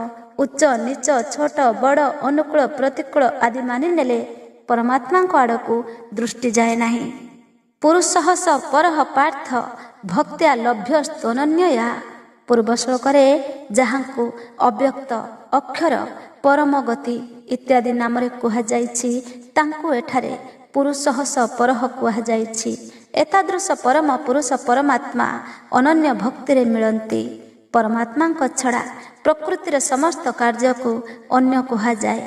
ଉଚ୍ଚ ନିଚ ଛୋଟ ବଡ଼ ଅନୁକୂଳ ପ୍ରତିକୂଳ ଆଦି ମାନିନେଲେ ପରମାତ୍ମାଙ୍କ ଆଡ଼କୁ ଦୃଷ୍ଟି ଯାଏ ନାହିଁ। ପୁରୁଷଃ ସ ପରଃ ପାର୍ଥ ଭକ୍ତ୍ୟା ଲଭ୍ୟସ୍ତୋନନ୍ୟୟା। ପୂର୍ବ ଶ୍ଲୋକରେ ଯାହାଙ୍କୁ ଅବ୍ୟକ୍ତ ଅକ୍ଷର ପରମ ଗତି ଇତ୍ୟାଦି ନାମରେ କୁହାଯାଇଛି, ତାଙ୍କୁ ଏଠାରେ ପୁରୁଷଃ ସ ପରଃ କୁହାଯାଇଛି। ଏତାଦୃଶ ପରମ ପୁରୁଷ ପରମାତ୍ମା ଅନନ୍ୟ ଭକ୍ତିରେ ମିଳନ୍ତି। ପରମାତ୍ମାଙ୍କ ଛଡ଼ା ପ୍ରକୃତିର ସମସ୍ତ କାର୍ଯ୍ୟକୁ ଅନ୍ୟ କୁହାଯାଏ।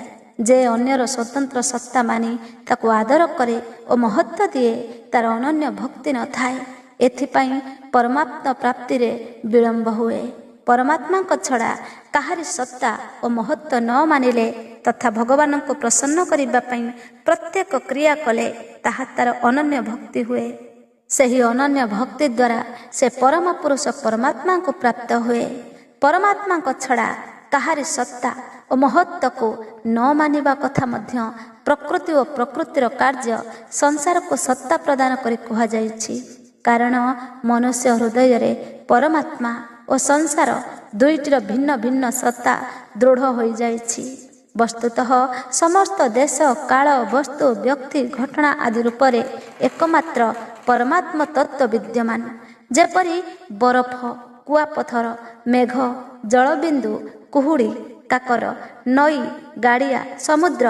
ଯେ ଅନ୍ୟର ସ୍ୱତନ୍ତ୍ର ସତ୍ତା ମାନି ତାକୁ ଆଦର କରେ ଓ ମହତ୍ତ୍ୱ ଦିଏ, ତାର ଅନନ୍ୟ ଭକ୍ତି ନଥାଏ। ଏଥିପାଇଁ ପରମାତ୍ମା ପ୍ରାପ୍ତିରେ ବିଳମ୍ବ ହୁଏ। ପରମାତ୍ମାଙ୍କ ଛଡ଼ା କାହାରି ସତ୍ତା ଓ ମହତ୍ଵ ନ ମାନିଲେ ତଥା ଭଗବାନଙ୍କୁ ପ୍ରସନ୍ନ କରିବା ପାଇଁ ପ୍ରତ୍ୟେକ କ୍ରିୟା କଲେ ତାହା ତାର ଅନନ୍ୟ ଭକ୍ତି ହୁଏ। ସେହି ଅନନ୍ୟ ଭକ୍ତି ଦ୍ୱାରା ସେ ପରମ ପୁରୁଷ ପରମାତ୍ମାଙ୍କୁ ପ୍ରାପ୍ତ ହୁଏ। ପରମାତ୍ମାଙ୍କ ଛଡ଼ା କାହାରି ସତ୍ତା ଓ ମହତ୍ଵକୁ ନ ମାନିବା କଥା ମଧ୍ୟ ପ୍ରକୃତି ଓ ପ୍ରକୃତିର କାର୍ଯ୍ୟ ସଂସାରକୁ ସତ୍ତା ପ୍ରଦାନ କରି କୁହାଯାଇଛି। କାରଣ ମନୁଷ୍ୟ ହୃଦୟରେ ପରମାତ୍ମା ଓ ସଂସାର ଦୁଇଟିର ଭିନ୍ନ ଭିନ୍ନ ସତ୍ତା ଦୃଢ଼ ହୋଇଯାଇଛି। ବସ୍ତୁତଃ ସମସ୍ତ ଦେଶ କାଳ ବସ୍ତୁ ବ୍ୟକ୍ତି ଘଟଣା ଆଦି ରୂପରେ ଏକମାତ୍ର ପରମାତ୍ମ ତତ୍ଵ ବିଦ୍ୟମାନ। ଯେପରି ବରଫ, କୁଆପଥର, ମେଘ, ଜଳବିନ୍ଦୁ, କୁହୁଡ଼ି, କାକର, ନଈ, ଗାଡ଼ିଆ, ସମୁଦ୍ର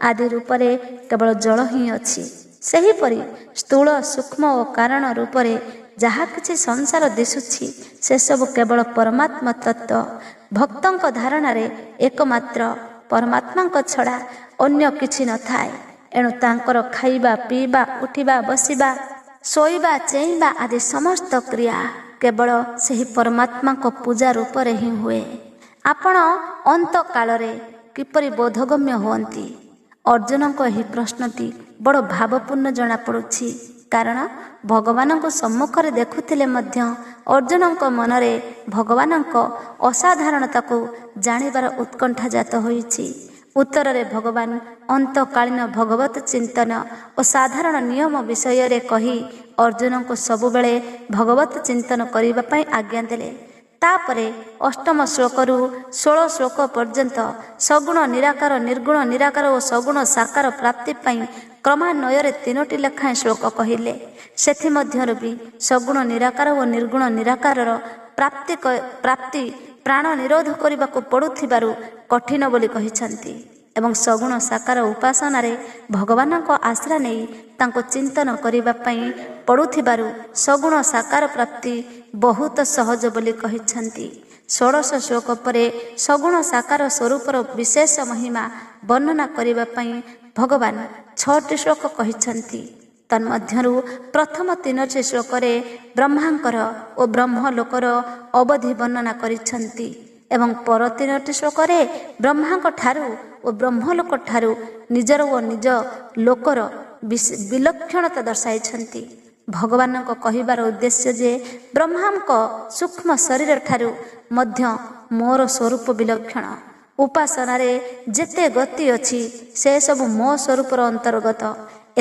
ଆଦି ରୂପରେ କେବଳ ଜଳ ହିଁ ଅଛି। ସେହିପରି ସ୍ଥୂଳ ସୂକ୍ଷ୍ମ ଓ କାରଣ ରୂପରେ ଯାହା କିଛି ସଂସାର ଦିଶୁଛି ସେସବୁ କେବଳ ପରମାତ୍ମ ତତ୍ଵ। ଭକ୍ତଙ୍କ ଧାରଣାରେ ଏକମାତ୍ର ପରମାତ୍ମାଙ୍କ ଛଡ଼ା ଅନ୍ୟ କିଛି ନଥାଏ। ଏଣୁ ତାଙ୍କର ଖାଇବା, ପିଇବା, ଉଠିବା, ବସିବା, ଶୋଇବା, ଚେଇଁବା ଆଦି ସମସ୍ତ କ୍ରିୟା କେବଳ ସେହି ପରମାତ୍ମାଙ୍କ ପୂଜା ରୂପରେ ହିଁ ହୁଏ। ଆପଣ ଅନ୍ତକାଳରେ କିପରି ବୋଧଗମ୍ୟ ହୁଅନ୍ତି? ଅର୍ଜୁନଙ୍କ ଏହି ପ୍ରଶ୍ନଟି ବଡ଼ ଭାବପୂର୍ଣ୍ଣ ଜଣାପଡ଼ୁଛି। କାରଣ ଭଗବାନଙ୍କୁ ସମ୍ମୁଖରେ ଦେଖୁଥିଲେ ମଧ୍ୟ ଅର୍ଜୁନଙ୍କ ମନରେ ଭଗବାନଙ୍କ ଅସାଧାରଣତାକୁ ଜାଣିବାର ଉତ୍କଣ୍ଠା ଜାତ ହୋଇଛି। ଉତ୍ତରରେ ଭଗବାନ ଅନ୍ତକାଳୀନ ଭଗବତ ଚିନ୍ତନ ଓ ସାଧାରଣ ନିୟମ ବିଷୟରେ କହି ଅର୍ଜୁନଙ୍କୁ ସବୁବେଳେ ଭଗବତ ଚିନ୍ତନ କରିବା ପାଇଁ ଆଜ୍ଞା ଦେଲେ। ତାପରେ ଅଷ୍ଟମ ଶ୍ଲୋକରୁ 16 ଶ୍ଲୋକ ପର୍ଯ୍ୟନ୍ତ ସଗୁଣ ନିରାକାର, ନିର୍ଗୁଣ ନିରାକାର ଓ ସଗୁଣ ସାକାର ପ୍ରାପ୍ତି ପାଇଁ କ୍ରମାନ୍ୱୟରେ 3ଟି ଲେଖାଏଁ ଶ୍ଲୋକ କହିଲେ। ସେଥିମଧ୍ୟରୁ ବି ସଗୁଣ ନିରାକାର ଓ ନିର୍ଗୁଣ ନିରାକାରର ପ୍ରାପ୍ତି ପ୍ରାଣ ନିରୋଧ କରିବାକୁ ପଡ଼ୁଥିବାରୁ କଠିନ ବୋଲି କହିଛନ୍ତି ଏବଂ ସଗୁଣ ସାକାର ଉପାସନାରେ ଭଗବାନଙ୍କ ଆଶ୍ରା ନେଇ ତାଙ୍କୁ ଚିନ୍ତନ କରିବା ପାଇଁ ପଡ଼ୁଥିବାରୁ ସଗୁଣ ସାକାର ପ୍ରାପ୍ତି ବହୁତ ସହଜ ବୋଲି କହିଛନ୍ତି। 16 ଶ୍ଲୋକ ପରେ ସଗୁଣ ସାକାର ସ୍ୱରୂପର ବିଶେଷ ମହିମା ବର୍ଣ୍ଣନା କରିବା ପାଇଁ ଭଗବାନ 6ଟି ଶ୍ଲୋକ କହିଛନ୍ତି। ତନ୍ମଧ୍ୟରୁ ପ୍ରଥମ 3ଟି ଶ୍ଲୋକରେ ବ୍ରହ୍ମାଙ୍କର ଓ ବ୍ରହ୍ମଲୋକର ଅବଧି ବର୍ଣ୍ଣନା କରିଛନ୍ତି ଏବଂ ପର 3ଟି ଶ୍ଲୋକରେ ବ୍ରହ୍ମାଙ୍କ ଠାରୁ ଓ ବ୍ରହ୍ମଲୋକ ଠାରୁ ନିଜର ଓ ନିଜ ଲୋକର ବିଲକ୍ଷଣତା ଦର୍ଶାଇଛନ୍ତି। ଭଗବାନଙ୍କ କହିବାର ଉଦ୍ଦେଶ୍ୟ ଯେ ବ୍ରହ୍ମାଙ୍କ ସୂକ୍ଷ୍ମ ଶରୀର ଠାରୁ ମଧ୍ୟ ମୋର ସ୍ୱରୂପ ବିଲକ୍ଷଣ। ଉପାସନାରେ ଯେତେ ଗତି ଅଛି ସେସବୁ ମୋ ସ୍ୱରୂପର ଅନ୍ତର୍ଗତ।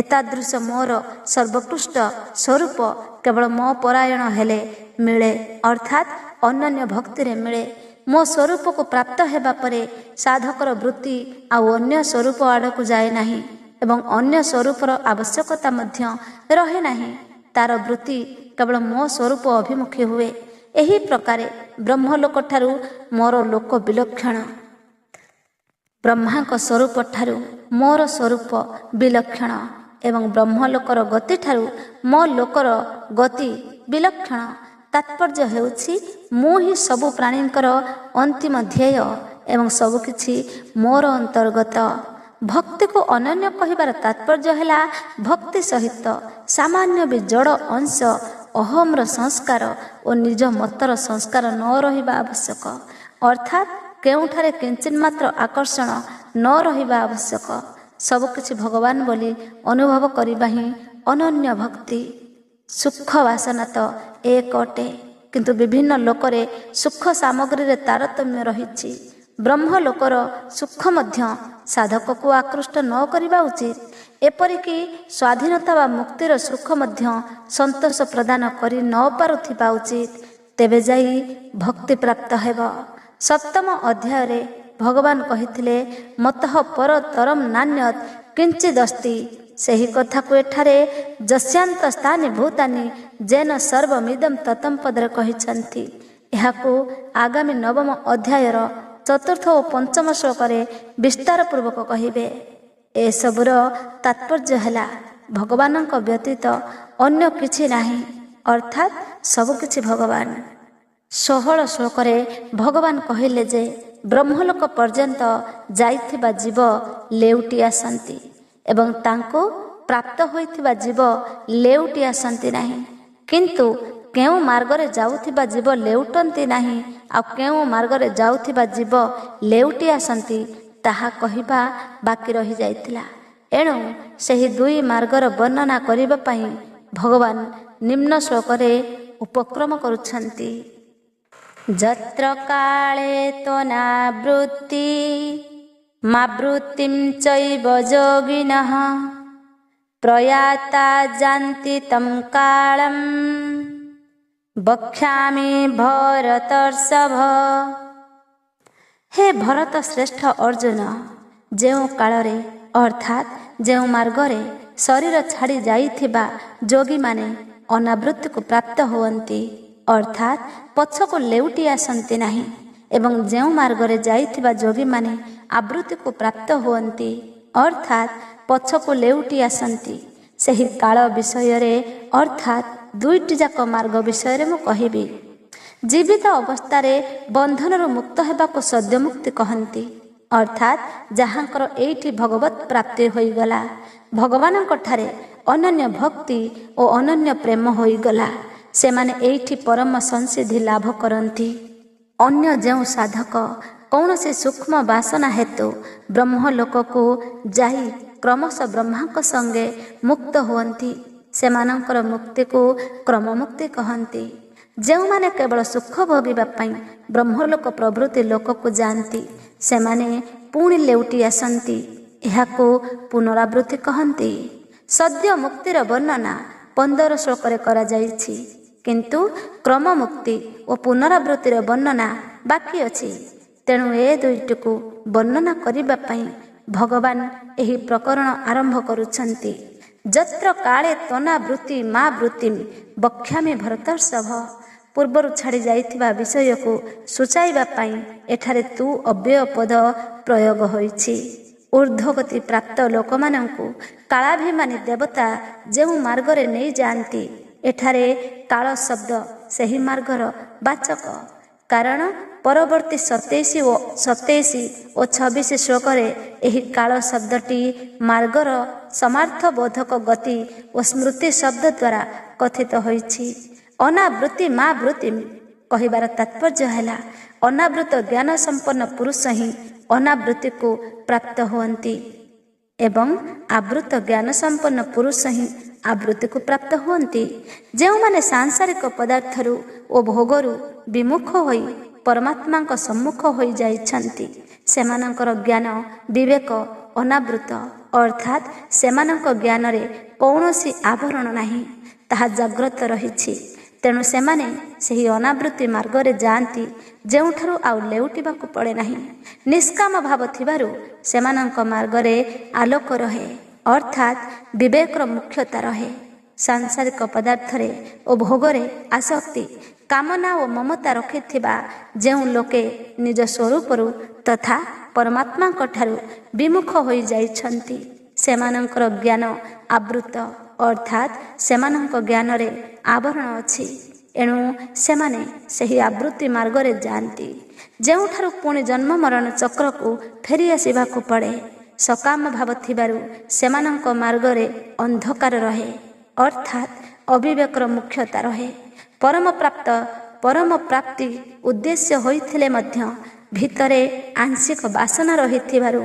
ଏତାଦୃଶ ମୋର ସର୍ବୋତ୍କୃଷ୍ଟ ସ୍ୱରୂପ କେବଳ ମୋ ପରାୟଣ ହେଲେ ମିଳେ, ଅର୍ଥାତ୍ ଅନନ୍ୟ ଭକ୍ତିରେ ମିଳେ। ମୋ ସ୍ୱରୂପକୁ ପ୍ରାପ୍ତ ହେବା ପରେ ସାଧକର ବୃତ୍ତି ଆଉ ଅନ୍ୟ ସ୍ୱରୂପ ଆଡ଼କୁ ଯାଏ ନାହିଁ ଏବଂ ଅନ୍ୟ ସ୍ୱରୂପର ଆବଶ୍ୟକତା ମଧ୍ୟ ରହେ ନାହିଁ। ତାର ବୃତ୍ତି କେବଳ ମୋ ସ୍ୱରୂପ ଅଭିମୁଖୀ ହୁଏ। ଏହି ପ୍ରକାରେ ବ୍ରହ୍ମଲୋକ ଠାରୁ ମୋର ଲୋକ ବିଲକ୍ଷଣ, ବ୍ରହ୍ମାଙ୍କ ସ୍ୱରୂପ ଠାରୁ ମୋର ସ୍ୱରୂପ ବିଲକ୍ଷଣ ଏବଂ ବ୍ରହ୍ମଲୋକର ଗତି ଠାରୁ ମୋ ଲୋକର ଗତି ବିଲକ୍ଷଣ। ତାତ୍ପର୍ଯ୍ୟ ହେଉଛି ମୁଁ ହିଁ ସବୁ ପ୍ରାଣୀଙ୍କର ଅନ୍ତିମ ଧ୍ୟେୟ ଏବଂ ସବୁକିଛି ମୋର ଅନ୍ତର୍ଗତ। ଭକ୍ତିକୁ ଅନନ୍ୟ କହିବାର ତାତ୍ପର୍ଯ୍ୟ ହେଲା ଭକ୍ତି ସହିତ ସାମାନ୍ୟ ବି ଜଡ଼ ଅଂଶ ଅହମ୍ର ସଂସ୍କାର ଓ ନିଜ ମତର ସଂସ୍କାର ନ ରହିବା ଆବଶ୍ୟକ, ଅର୍ଥାତ୍ କେଉଁଠାରେ କିଞ୍ଚିତ୍ ମାତ୍ର ଆକର୍ଷଣ ନ ରହିବା ଆବଶ୍ୟକ। ସବୁକିଛି ଭଗବାନ ବୋଲି ଅନୁଭବ କରିବା ହିଁ ଅନନ୍ୟ ଭକ୍ତି। ସୁଖ ବାସନା ତ ଏକ ଅଟେ, କିନ୍ତୁ ବିଭିନ୍ନ ଲୋକରେ ସୁଖ ସାମଗ୍ରୀରେ ତାରତମ୍ୟ ରହିଛି। ବ୍ରହ୍ମଲୋକର ସୁଖ ମଧ୍ୟ ସାଧକକୁ ଆକୃଷ୍ଟ ନ କରିବା ଉଚିତ। ଏପରିକି ସ୍ୱାଧୀନତା ବା ମୁକ୍ତିର ସୁଖ ମଧ୍ୟ ସନ୍ତୋଷ ପ୍ରଦାନ କରି ନ ପାରୁଥିବା ଉଚିତ, ତେବେ ଯାଇ ଭକ୍ତି ପ୍ରାପ୍ତ ହେବ। 7ମ ଅଧ୍ୟାୟରେ ଭଗବାନ କହିଥିଲେ ମତଃ ପରତରମ୍ ନାନ୍ୟତ୍ କିଞ୍ଚିଦସ୍ତି। ସେହି କଥାକୁ ଏଠାରେ ଯସ୍ୟାନ୍ତ ସ୍ଥାନି ଭୂତାନି ଯେନ ସର୍ବମିଦଂ ତତଂ ପଦରେ କହିଛନ୍ତି। ଏହାକୁ ଆଗାମୀ 9ମ ଅଧ୍ୟାୟର 4ଥ ଓ 5ମ ଶ୍ଲୋକରେ ବିସ୍ତାର ପୂର୍ବକ କହିବେ। ଏସବୁର ତାତ୍ପର୍ଯ୍ୟ ହେଲା ଭଗବାନଙ୍କ ବ୍ୟତୀତ ଅନ୍ୟ କିଛି ନାହିଁ, ଅର୍ଥାତ୍ ସବୁକିଛି ଭଗବାନ। 16 ଶ୍ଲୋକରେ ଭଗବାନ କହିଲେ ଯେ ବ୍ରହ୍ମଲୋକ ପର୍ଯ୍ୟନ୍ତ ଯାଇଥିବା ଜୀବ ଲେଉଟି ଆସନ୍ତି ଏବଂ ତାଙ୍କୁ ପ୍ରାପ୍ତ ହୋଇଥିବା ଜୀବ ଲେଉଟି ଆସନ୍ତି ନାହିଁ। କିନ୍ତୁ କେଉଁ ମାର୍ଗରେ ଯାଉଥିବା ଜୀବ ଲେଉଟନ୍ତି ନାହିଁ ଆଉ କେଉଁ ମାର୍ଗରେ ଯାଉଥିବା ଜୀବ ଲେଉଟି ଆସନ୍ତି ତାହା କହିବା ବାକି ରହିଯାଇଥିଲା। ଏଣୁ ସେହି ଦୁଇ ମାର୍ଗର ବର୍ଣ୍ଣନା କରିବା ପାଇଁ ଭଗବାନ ନିମ୍ନ ଶ୍ଲୋକରେ ଉପକ୍ରମ କରୁଛନ୍ତି। ଯତ୍ର କାଳେ ତ୍ୱନାବୃତ୍ତି ମାବୃତ୍ତିଂ ଚୈବ ଯୋଗିନଃ ପ୍ରୟାତା ଯାନ୍ତି तं କାଳଂ ବକ୍ଷ୍ୟାମି ଭରତର୍ଷଭ। ହେ ଭରତ ଶ୍ରେଷ୍ଠ ଅର୍ଜୁନ, ଯେଉଁ କାଳରେ ଅର୍ଥାତ୍ ଯେଉଁ ମାର୍ଗରେ ଶରୀର ଛାଡ଼ି ଯାଇଥିବା ଯୋଗୀମାନେ ଅନାବୃତ୍ତିକୁ ପ୍ରାପ୍ତ ହୁଅନ୍ତି ଅର୍ଥାତ୍ ପଛକୁ ଲେଉଟି ଆସନ୍ତି ନାହିଁ ଏବଂ ଯେଉଁ ମାର୍ଗରେ ଯାଇଥିବା ଯୋଗୀମାନେ ଆବୃତ୍ତିକୁ ପ୍ରାପ୍ତ ହୁଅନ୍ତି ଅର୍ଥାତ୍ ପଛକୁ ଲେଉଟି ଆସନ୍ତି, ସେହି କାଳ ବିଷୟରେ ଅର୍ଥାତ୍ ଦୁଇଟି ଯାକ ମାର୍ଗ ବିଷୟରେ ମୁଁ କହିବି। ଜୀବିତ ଅବସ୍ଥାରେ ବନ୍ଧନରୁ ମୁକ୍ତ ହେବାକୁ ସଦ୍ୟମୁକ୍ତି କହନ୍ତି ଅର୍ଥାତ୍ ଯାହାଙ୍କର ଏଇଠି ଭଗବତ ପ୍ରାପ୍ତି ହୋଇଗଲା, ଭଗବାନଙ୍କ ଠାରେ ଅନନ୍ୟ ଭକ୍ତି ଓ ଅନନ୍ୟ ପ୍ରେମ ହୋଇଗଲା, ସେମାନେ ଏଇଠି ପରମ ସଂସିଦ୍ଧି ଲାଭ କରନ୍ତି। ଅନ୍ୟ ଯେଉଁ ସାଧକ କୌଣସି ସୂକ୍ଷ୍ମ ବାସନା ହେତୁ ବ୍ରହ୍ମଲୋକକୁ ଯାଇ କ୍ରମଶଃ ବ୍ରହ୍ମାଙ୍କ ସଙ୍ଗେ ମୁକ୍ତ ହୁଅନ୍ତି ସେମାନଙ୍କର ମୁକ୍ତିକୁ କ୍ରମମୁକ୍ତି କହନ୍ତି। ଯେଉଁମାନେ କେବଳ ସୁଖ ଭୋଗିବା ପାଇଁ ବ୍ରହ୍ମଲୋକ ପ୍ରଭୃତି ଲୋକକୁ ଯାଆନ୍ତି ସେମାନେ ପୁଣି ଲେଉଟି ଆସନ୍ତି, ଏହାକୁ ପୁନରାବୃତ୍ତି କହନ୍ତି। ସଦ୍ୟ ମୁକ୍ତିର ବର୍ଣ୍ଣନା 15 ଶ୍ଲୋକରେ କରାଯାଇଛି, କିନ୍ତୁ କ୍ରମମୁକ୍ତି ଓ ପୁନରାବୃତ୍ତିର ବର୍ଣ୍ଣନା ବାକି ଅଛି। ତେଣୁ ଏ ଦୁଇଟିକୁ ବର୍ଣ୍ଣନା କରିବା ପାଇଁ ଭଗବାନ ଏହି ପ୍ରକରଣ ଆରମ୍ଭ କରୁଛନ୍ତି। ଯତ୍ର କାଳେ ତ୍ୱନାବୃତ୍ତି ମା ବୃତ୍ତିଂ ବକ୍ଷ୍ୟାମି ଭରତର୍ଷଭ। ପୂର୍ବରୁ ଛାଡ଼ି ଯାଇଥିବା ବିଷୟକୁ ସୂଚାଇବା ପାଇଁ ଏଠାରେ ତୁ ଅବ୍ୟୟ ପଦ ପ୍ରୟୋଗ ହୋଇଛି। ଊର୍ଦ୍ଧ୍ୱଗତି ପ୍ରାପ୍ତ ଲୋକମାନଙ୍କୁ କାଳାଭିମାନୀ ଦେବତା ଯେଉଁ ମାର୍ଗରେ ନେଇଯାଆନ୍ତି, ଏଠାରେ କାଳ ଶବ୍ଦ ସେହି ମାର୍ଗର ବାଚକ। କାରଣ ପରବର୍ତ୍ତୀ 27 ଓ 26 ଶ୍ଲୋକରେ ଏହି କାଳ ଶବ୍ଦଟି ମାର୍ଗର ସମାର୍ଥବୋଧକ ଗତି ଓ ସ୍ମୃତି ଶବ୍ଦ ଦ୍ୱାରା କଥିତ ହୋଇଛି। ଅନାବୃତ୍ତି ମା ବୃତ୍ତିଂ କହିବାର ତାତ୍ପର୍ଯ୍ୟ ହେଲା ଅନାବୃତ ଜ୍ଞାନ ସମ୍ପନ୍ନ ପୁରୁଷ ହିଁ ଅନାବୃତ୍ତିକୁ ପ୍ରାପ୍ତ ହୁଅନ୍ତି ଏବଂ ଆବୃତ ଜ୍ଞାନ ସମ୍ପନ୍ନ ପୁରୁଷ ହିଁ ଆବୃତ୍ତିକୁ ପ୍ରାପ୍ତ ହୁଅନ୍ତି। ଯେଉଁମାନେ ସାଂସାରିକ ପଦାର୍ଥରୁ ଓ ଭୋଗରୁ ବିମୁଖ ହୋଇ ପରମାତ୍ମାଙ୍କ ସମ୍ମୁଖ ହୋଇଯାଇଛନ୍ତି ସେମାନଙ୍କର ଜ୍ଞାନ ବିବେକ ଅନାବୃତ ଅର୍ଥାତ୍ ସେମାନଙ୍କ ଜ୍ଞାନରେ କୌଣସି ଆବରଣ ନାହିଁ, ତାହା ଜାଗ୍ରତ ରହିଛି। ତେଣୁ ସେମାନେ ସେହି ଅନାବୃତ୍ତି ମାର୍ଗରେ ଯାଆନ୍ତି ଯେଉଁଠାରୁ ଆଉ ଲେଉଟିବାକୁ ପଡ଼େ ନାହିଁ। ନିଷ୍କାମ ଭାବ ଥିବାରୁ ସେମାନଙ୍କ ମାର୍ଗରେ ଆଲୋକ ରହେ ଅର୍ଥାତ୍ ବିବେକର ମୁଖ୍ୟତା ରହେ। ସାଂସାରିକ ପଦାର୍ଥରେ ଓ ଭୋଗରେ ଆସକ୍ତି କାମନା ଓ ମମତା ରଖିଥିବା ଯେଉଁ ଲୋକେ ନିଜ ସ୍ୱରୂପରୁ ତଥା ପରମାତ୍ମାଙ୍କ ଠାରୁ ବିମୁଖ ହୋଇଯାଇଛନ୍ତି ସେମାନଙ୍କର ଜ୍ଞାନ ଆବୃତ ଅର୍ଥାତ୍ ସେମାନଙ୍କ ଜ୍ଞାନରେ ଆବରଣ ଅଛି। ଏଣୁ ସେମାନେ ସେହି ଆବୃତ୍ତି ମାର୍ଗରେ ଯାଆନ୍ତି ଯେଉଁଠାରୁ ପୁଣି ଜନ୍ମ ମରଣ ଚକ୍ରକୁ ଫେରି ଆସିବାକୁ ପଡ଼େ। ସକାମ ଭାବ ଥିବାରୁ ସେମାନଙ୍କ ମାର୍ଗରେ ଅନ୍ଧକାର ରହେ ଅର୍ଥାତ୍ ଅବିବେକର ମୁଖ୍ୟତା ରହେ। ପରମ ପ୍ରାପ୍ତି ଉଦ୍ଦେଶ୍ୟ ହୋଇଥିଲେ ମଧ୍ୟ ଭିତରେ ଆଂଶିକ ବାସନା ରହିଥିବାରୁ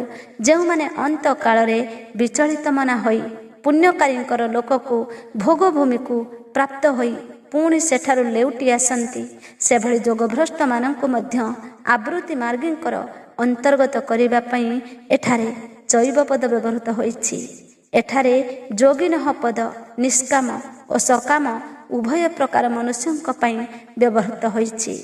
ଯେଉଁମାନେ ଅନ୍ତକାଳରେ ବିଚଳିତ ମନା ହୋଇ ପୁଣ୍ୟକାରୀଙ୍କର ଲୋକକୁ ଭୋଗଭୂମିକୁ ପ୍ରାପ୍ତ ହୋଇ ପୁଣି ସେଠାରୁ ଲେଉଟି ଆସନ୍ତି ସେଭଳି ଯୋଗଭ୍ରଷ୍ଟମାନଙ୍କୁ ମଧ୍ୟ ଆବୃତ୍ତି ମାର୍ଗୀଙ୍କର ଅନ୍ତର୍ଗତ କରିବା ପାଇଁ ଏଠାରେ ଚୈବ ପଦ ବ୍ୟବହୃତ ହୋଇଛି। ଏଠାରେ ଯୋଗିନଃ ପଦ ନିଷ୍କାମ ଓ ସକାମ ଉଭୟ ପ୍ରକାର ମନୁଷ୍ୟଙ୍କ ପାଇଁ ବ୍ୟବହୃତ ହୋଇଛି।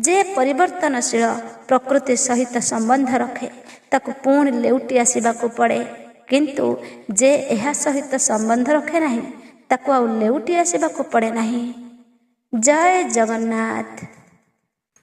ଯେ ପରିବର୍ତ୍ତନଶୀଳ ପ୍ରକୃତି ସହିତ ସମ୍ବନ୍ଧ ରଖେ ତାକୁ ପୁଣି ଲେଉଟି ଆସିବାକୁ ପଡ଼େ, କିନ୍ତୁ ଯେ ଏହା ସହିତ ସମ୍ବନ୍ଧ ରଖେ ନାହିଁ ତାକୁ ଆଉ ଲେଉଟି ଆସିବାକୁ ପଡ଼େ ନାହିଁ। ଜୟ ଜଗନ୍ନାଥ।